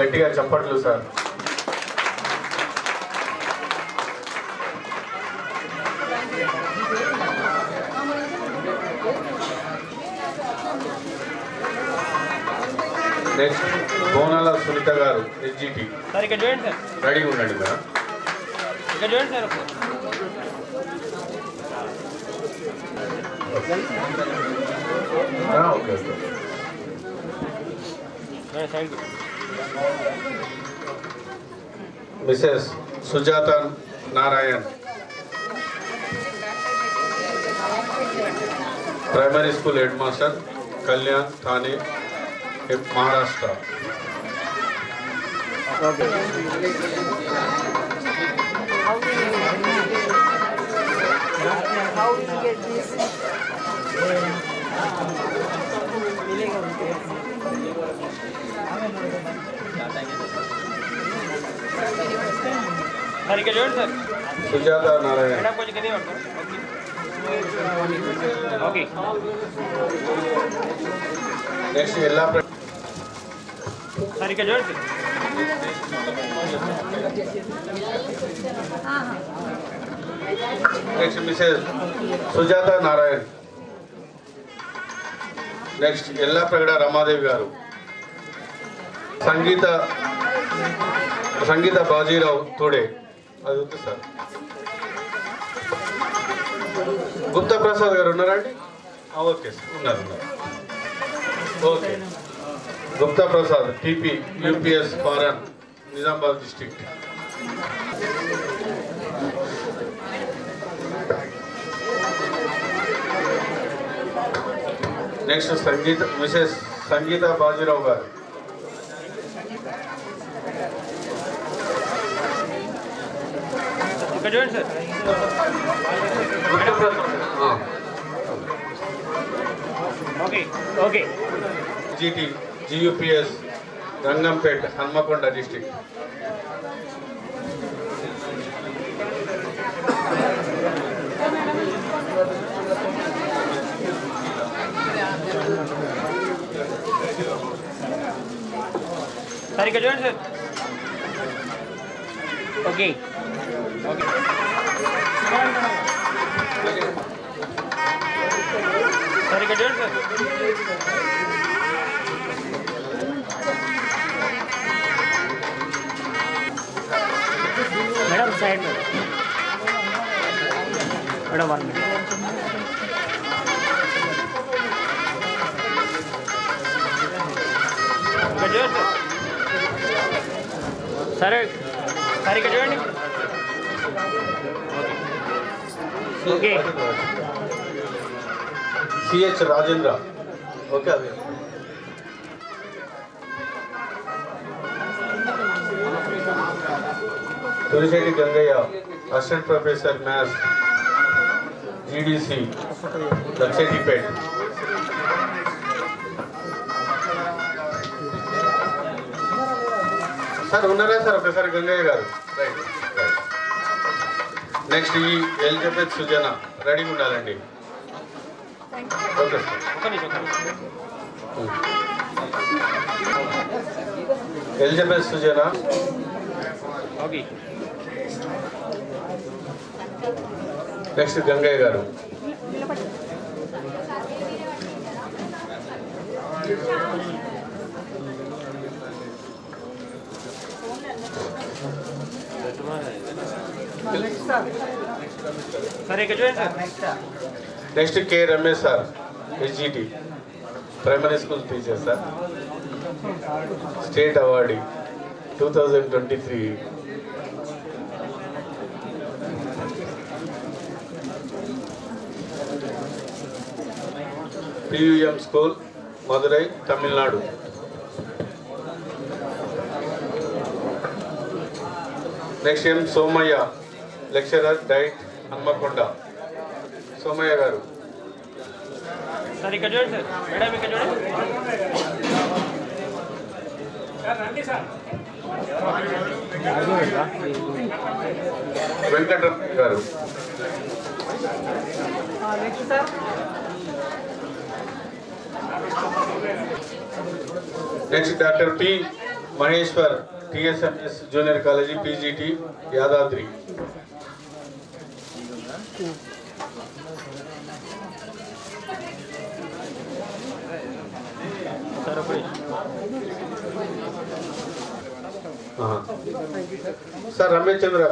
గట్టిగా చప్పట్లు sir. Next Bonala Sunitha garu, HGT. Sir ఇక్కడ చూడండి సార్. రెడీగా ఉండండి మేడం. ఇక్కడ చూడండి sir. Okay okay. Mrs Sujatha Narayan, primary school head master, Kalyan, Thane, Maharashtra. Sir ఇక్కడ చూడండి సార్. సుజాత నారాయణ. మేడం కొంచెం కింద ఓకే. నెక్స్ట్ ఎలా సార్ ఇక్కడ చూడండి. Next Mrs Sujatha Narayan. Next Yellapragada Ramadevi గారు. సంగీత బాజీరావు తోడే. అది వద్దు సార్. గుప్తా ప్రసాద్ గారు ఉన్నారండి? ఓకే సార్, ఉన్నారు. Okay. Gupta Prasad, TP, UPS ఫారెన్, Nizamabad district. Next Mrs Sangeetha Bajirao garu. ఇక్కడ చూడండి sir. Okay okay GT GUPS Gangampet Hanamkonda district. Sir ఇక్కడ చూడండి సార్. ఓకే ఓకే సార్ ఇక్కడ చూడండి sir. Madam side madam 1 minute. ఇక్కడ చూడండి సార్. సరే సరే ఇక్కడ చూడండి. Okay CH Rajendra. ఓకే అదే Tulisetti Gangaiah assistant professor maths GDC Luxettipet. Sir ఉన్నారా సార్ ఒకసారి Gangaiah garu? Right right. Next ఈ ఎలిజబెత్ సుజన రెడీగా ఉండాలండి. Okay sir. Elizabeth Sujana. Okay next Gangaiah garu. సరే ఇక్కడ చూడండి sir. Next K Ramesh sir SGT primary school teacher sir. State award 2023. PUM school Madurai Tamil Nadu. Next M Somaiah lecturer DIET Hanamkonda. Somaiah garu. Sir ఇక్కడ చూడండి సార్. మేడం ఇక్కడ చూడండి. Venkataramana garu. Next doctor P Maheshwar TSMS junior college PGT Yadadri. Sir Ramesh Chandra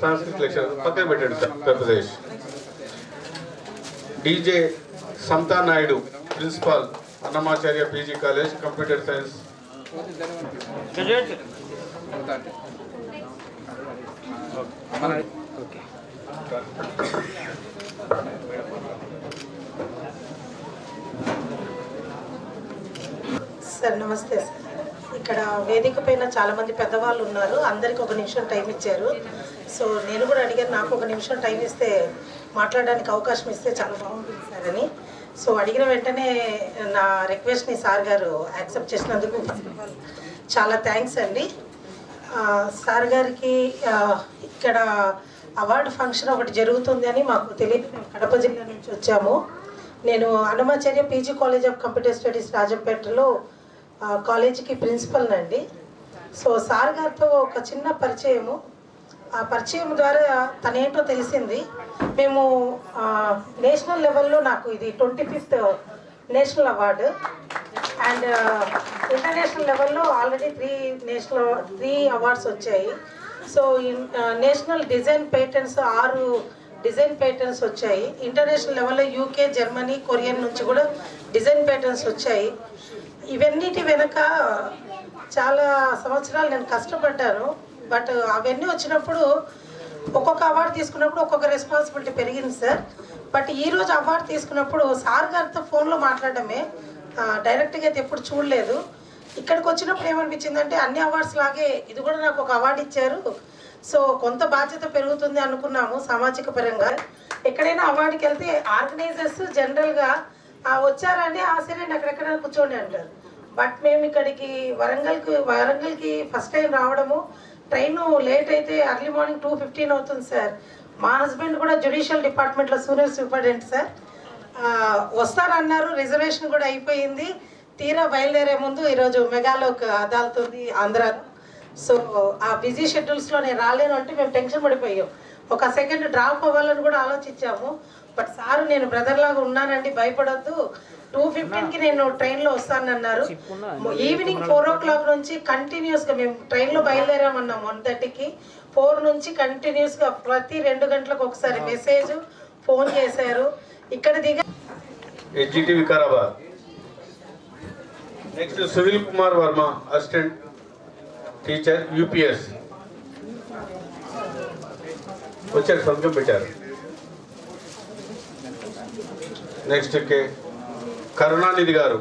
Sanskrit lecturer పక్కన పెట్టండి sir Andhra Pradesh. DJ Samata Naidu principal Annamacharya PG college computer science. Sir నమస్తే sir. ఇక్కడ వేదిక పైన చాలా మంది పెద్దవాళ్ళు ఉన్నారు. అందరికి 1 నిమిషం టైం ఇచ్చారు. సో నేను కూడా అడిగాను, నాకు 1 నిమిషం టైం ఇస్తే మాట్లాడడానికి అవకాశం ఇస్తే చాలా బాగుంటుంది సార్ అని. సో అడిగిన వెంటనే నా రిక్వెస్ట్ని సార్ గారు యాక్సెప్ట్ చేసినందుకు చాలా థ్యాంక్స్ అండి. సార్ గారికి ఇక్కడ అవార్డు ఫంక్షన్ ఒకటి జరుగుతుంది అని మాకు తెలియదు. మేము కడప జిల్లా నుంచి వచ్చాము. నేను Annamacharya PG college of computer studies రాజంపేటలో కాలేజీకి ప్రిన్సిపల్ అండి. సో సార్ గారితో ఒక చిన్న పరిచయము, ఆ పరిచయం ద్వారా తనేంటో తెలిసింది. మేము నేషనల్ లెవెల్లో నాకు ఇది 25th national award and international లెవెల్లో ఆల్రెడీ 3 అవార్డ్స్ వచ్చాయి. So national design patents 6 design patents వచ్చాయి. ఇంటర్నేషనల్ లెవెల్లో UK, జర్మనీ, కొరియన్ నుంచి కూడా డిజైన్ పేటెంట్స్ వచ్చాయి. ఇవన్నిటి వెనక చాలా సంవత్సరాలు నేను కష్టపడ్డాను. బట్ అవన్నీ వచ్చినప్పుడు ఒక్కొక్క అవార్డు తీసుకున్నప్పుడు ఒక్కొక్క రెస్పాన్సిబిలిటీ పెరిగింది సార్. బట్ ఈరోజు అవార్డు తీసుకున్నప్పుడు సార్ గారితో ఫోన్లో మాట్లాడడమే, డైరెక్ట్గా అయితే ఎప్పుడు చూడలేదు. ఇక్కడికి వచ్చినప్పుడు ఏమనిపించిందంటే అన్ని అవార్డ్స్ లాగే ఇది కూడా నాకు ఒక అవార్డు ఇచ్చారు. సో కొంత బాధ్యత పెరుగుతుంది అనుకున్నాము సామాజిక పరంగా. ఎక్కడైనా అవార్డుకి వెళ్తే ఆర్గనైజర్స్ జనరల్గా వచ్చారండి సరే అక్కడెక్కడ కూర్చోండి అంటారు. బట్ మేము ఇక్కడికి వరంగల్కి ఫస్ట్ టైం రావడము, ట్రైన్ లేట్ అయితే ఎర్లీ మార్నింగ్ 2:15 అవుతుంది సార్. మా హస్బెండ్ కూడా జ్యుడిషియల్ డిపార్ట్మెంట్లో సీనియర్ సూపరింటెండెంట్ సార్. వస్తారన్నారు, రిజర్వేషన్ కూడా అయిపోయింది. తీరా బయలుదేరే ముందు ఈరోజు మెగాలోక్ అదాలత్ ఉంది ఆంధ్రాలో. సో ఆ బిజీ షెడ్యూల్స్లో నేను రాలేను అంటే మేము టెన్షన్ పడిపోయాం. ఒక సెకండ్ డ్రాప్ అవ్వాలని కూడా ఆలోచించాము. బట్ సార్ నేను బ్రదర్ లాగా ఉన్నానండి, భయపడొద్దు, 2:15కి నేను ట్రైన్లో వస్తానన్నారు. ఈవినింగ్ 4 o'clock నుంచి కంటిన్యూస్గా మేము ట్రైన్లో బయలుదేరామన్నాం 1:30కి. 4 నుంచి కంటిన్యూస్గా ప్రతి 2 గంటలకు ఒకసారి మెసేజ్ ఫోన్ చేశారు. ఇక్కడ దిగా HGT Vikarabad. Next Sunil Kumar Varma, assistant teacher UPS. వచ్చారు, సంతకం పెట్టారు. Next Karunanidhi garu,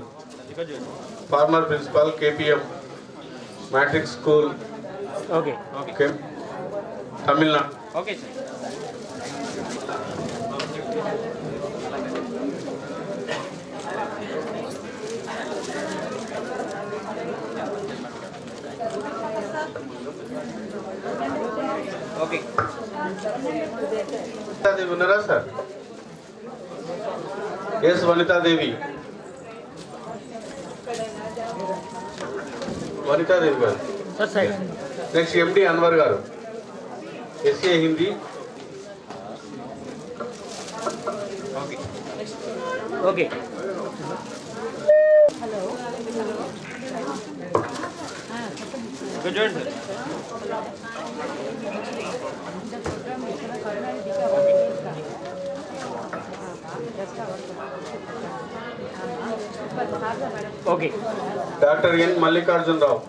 former principal KPM matric school, Tamil Nadu. Okay sir. Okay. Vanithadevi ఉన్నారా సార్? ఎస్ వనితాదేవి. వనితాదేవి గారు. Next MD Anwar garu, SA Hindi. Okay. Good join sir. Okay. Doctor N Mallikarjunarao.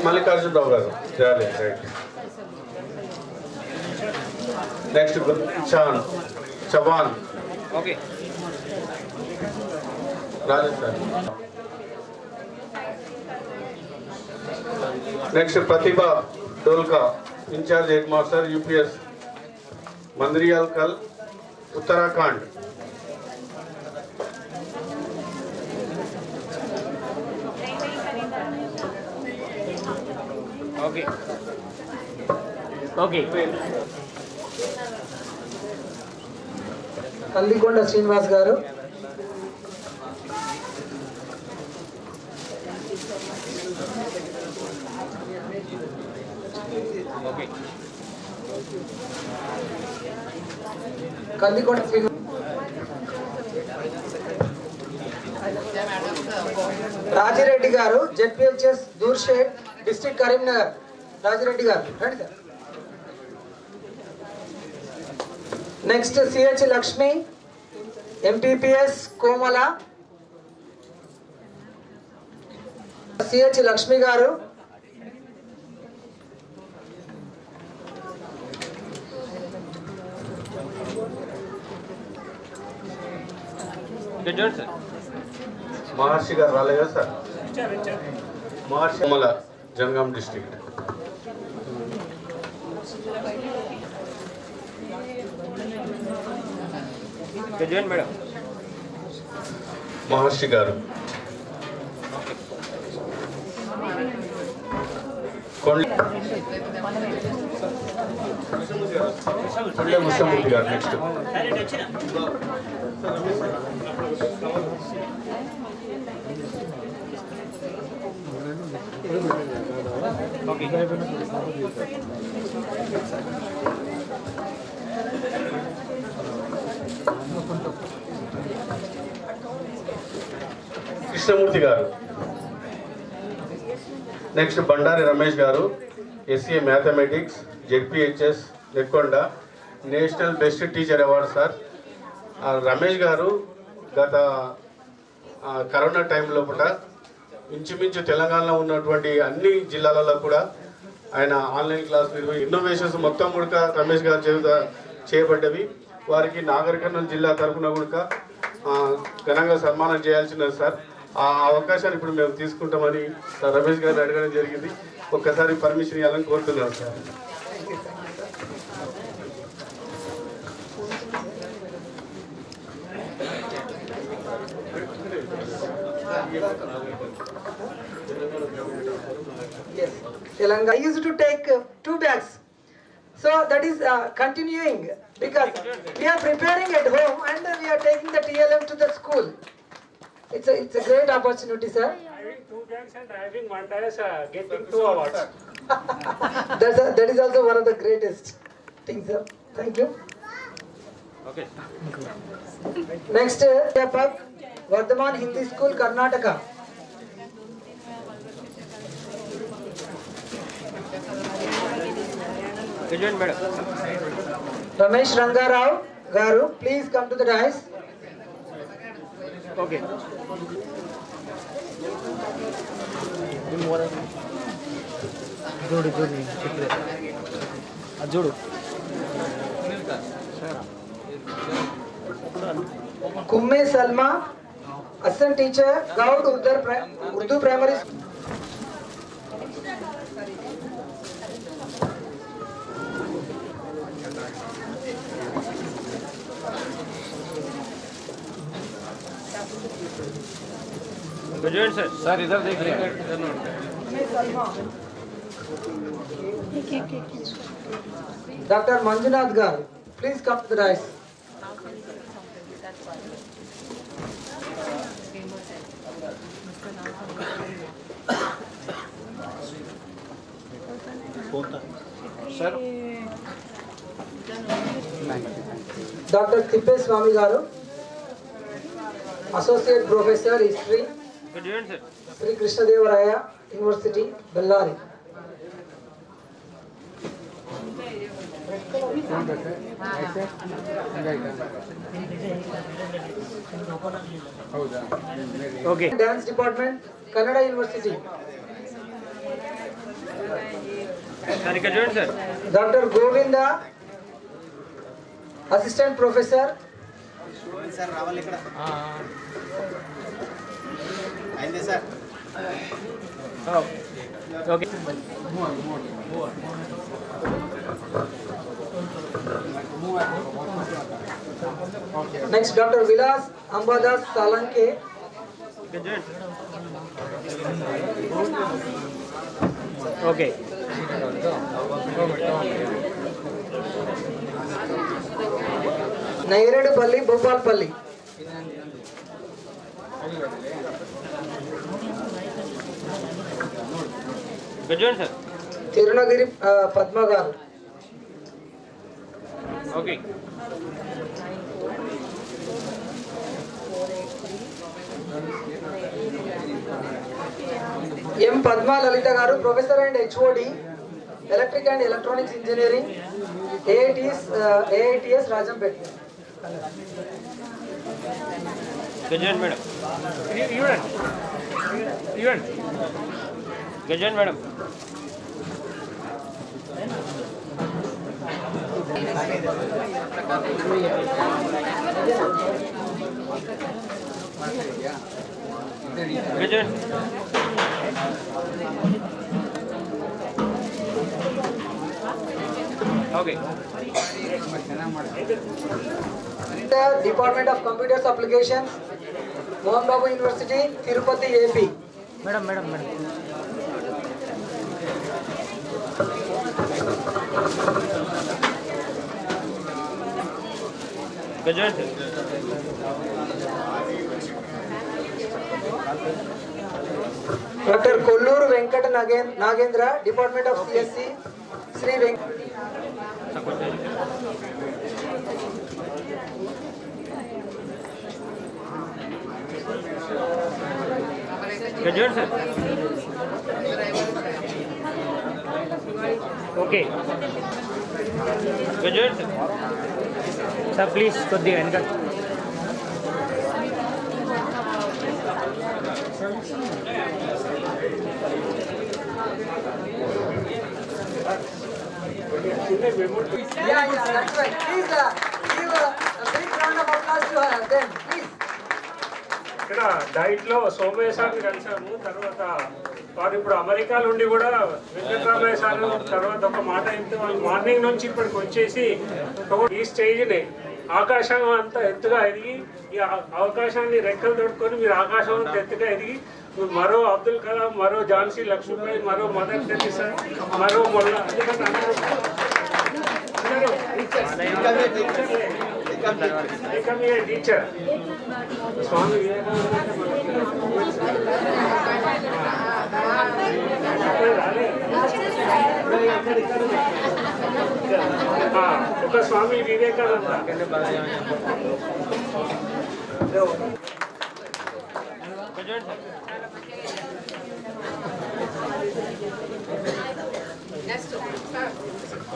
Mallikarjunarao garu. Next Chavan. Okay. Rajasthan. Next Pratibha Dolka, incharge headmaster UPS Mandriyal కల్, Uttarakhand. Okay. Okay. Kandikonda Srinivas garu. Kandikonda Srinivas. Rajireddy garu, ZPHS Durshed, district Karimnagar. Rajireddy garu రండి sir. Next CH Lakshmi, MPPS Komala. CH Lakshmi garu. Maharshi garu రాలేదా sir? Maharshi Komala, Jangaon district. Madam. Maharshi garu. Krishnamurthy గారు. Next Krishnamurthy గారు. Next Bandari Ramesh గారు, SCA mathematics, ZPHS Nekkonda, national best teacher award sir. Ramesh గారు గత corona టైంలో కూడా ఇంచుమించు తెలంగాణలో ఉన్నటువంటి అన్ని జిల్లాలలో కూడా ఆయన ఆన్లైన్ క్లాస్ ఇన్నోవేషన్స్ మొత్తం కూడా రమేష్ గారు చేయబడ్డవి. వారికి నాగర్ కర్నూలు జిల్లా తరఫున కూడా ఘనంగా సన్మానం చేయాల్సినది సార్. ఆ అవకాశాన్ని ఇప్పుడు మేము తీసుకుంటామని రమేష్ గారిని అడగడం జరిగింది. ఒక్కసారి పర్మిషన్ ఇవ్వాలని కోరుతున్నాను sir. Yes, Telangana. I used to take 2 bags. So that is continuing because we are preparing at home and we are taking the TLM to the school. It's a great opportunity, sir. Having 2 bags and having 1 dash, getting 2 awards. That is also one of the greatest things, sir. Thank you. Okay. Next, Pak Vardhaman Hindi School, Karnataka. Madam. Ramesh Rangarao Garu, please come to the dais. Okay. Judu. Kumme Salma, assistant teacher, Gaud Urdu Primary School. Graduate sir. Sir, इधर देख लीजिए. Dr. Manjunath Garu, please come to the dais. Sir. Dr. Tippeswamy Garu, Associate Professor History, Graduate sir. Sri Krishnadevaraya University, Bellary. Okay. Dance Department, Kannada University. Sir, graduate sir. Dr. Govinda, Assistant Professor. Sir, Raval ikkada. Ainde sir. Oh. Okay. Next, Dr. Vilas Ambadas Salanke. Graduate. Okay. Nairedupalli, Bhopalpalli. Graduate sir. Tirunagiri Padma Garu. Okay. M. Padma Lalita Garu, Professor and HOD, Electric and Electronics Engineering, AITS Rajampet. Graduate madam. Even. Graduate madam. Graduate. Okay. The Department of Computer Applications, Mohan Babu University, Tirupati, AP. Madam. Graduate. Dr. Kolluru Venkata Nagendra, Department of CSC, Sri Venkata. Graduate sir. Okay. Graduate sir. Sir, please కొద్దిగా వెనక. Yeah, that's right. Please give applause to them, please. ఇక్కడ diet లో సోమయ్య సార్ని కలిసాము. తర్వాత వారు ఇప్పుడు America నుండి కూడా వెంకటరామయ్య సార్ తర్వాత ఒక మాట అయితే వాళ్ళు మార్నింగ్ నుంచి ఇప్పటికి వచ్చేసి ఈ స్టేజ్ని ఆకాశం అంతా ఎత్తుగా ఎదిగి ఈ అవకాశాన్ని రెక్కలు తొడుక్కొని మీరు ఆకాశం అంతా ఎత్తుగా ఎదిగి మరో అబ్దుల్ కలాం, మరో ఝాన్సీ లక్ష్మీబాయి, మరో మదర్ టెరెసా, మరో మొల్ల టీచర్ స్వామి ఒక స్వామి వివేకానంద.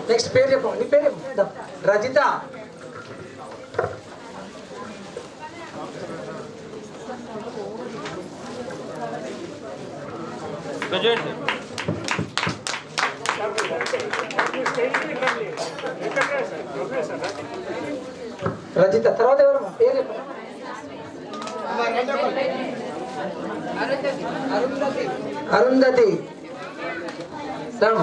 నెక్స్ట్ పేరు చెప్పు, నీ పేరు చెప్పు. రజిత. రజిత తర్వాత ఎవరు పేరు చెప్పు. అరుంధతి. రామ.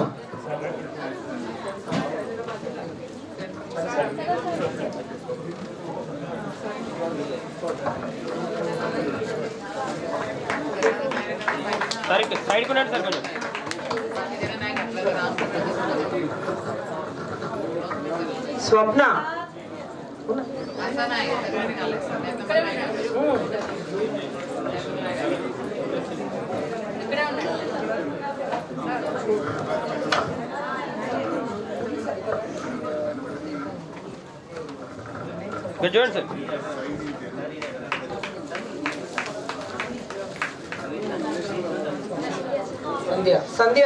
సైడ్ కొనండి సార్ కొంచెం. స్వప్న. చూడండి సార్. సంధ్య. సంధ్య.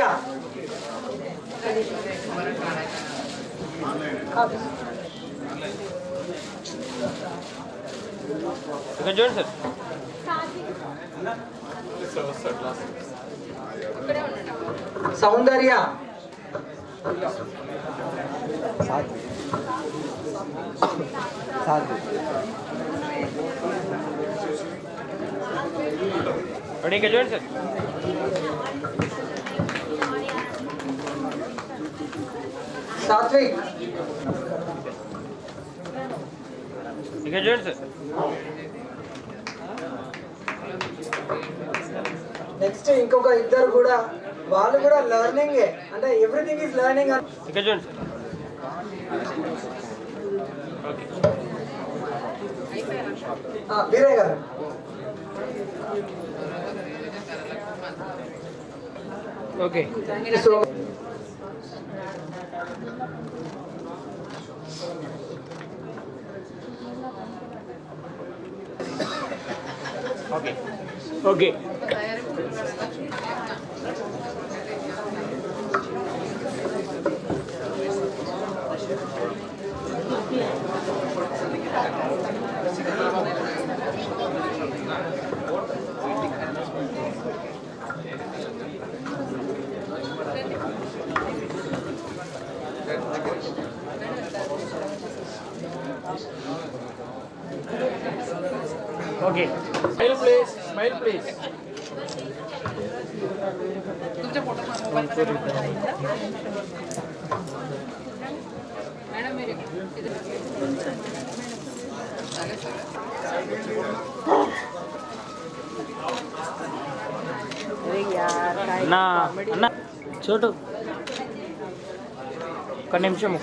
చూడండి సార్. సౌందర్య. రెడీ చూడండి సార్. సాత్విక్. ఇక్కడ చూడండి సార్. నెక్స్ట్ ఇంకొక ఇద్దరు కూడా వాళ్ళు కూడా లెర్నింగ్, అంటే ఎవ్రీథింగ్ ఈజ్ లెర్నింగ్. ఇక్కడ చూడండి సార్. వీరయ్య గారు. Okay. So okay okay. Okay. Smile please. Smile please. నా అన్న చోటు ఒక్క నిమిషం.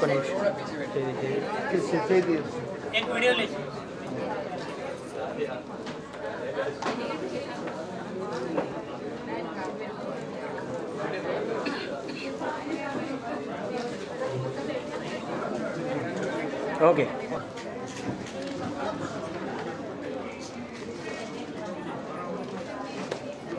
ఓకే.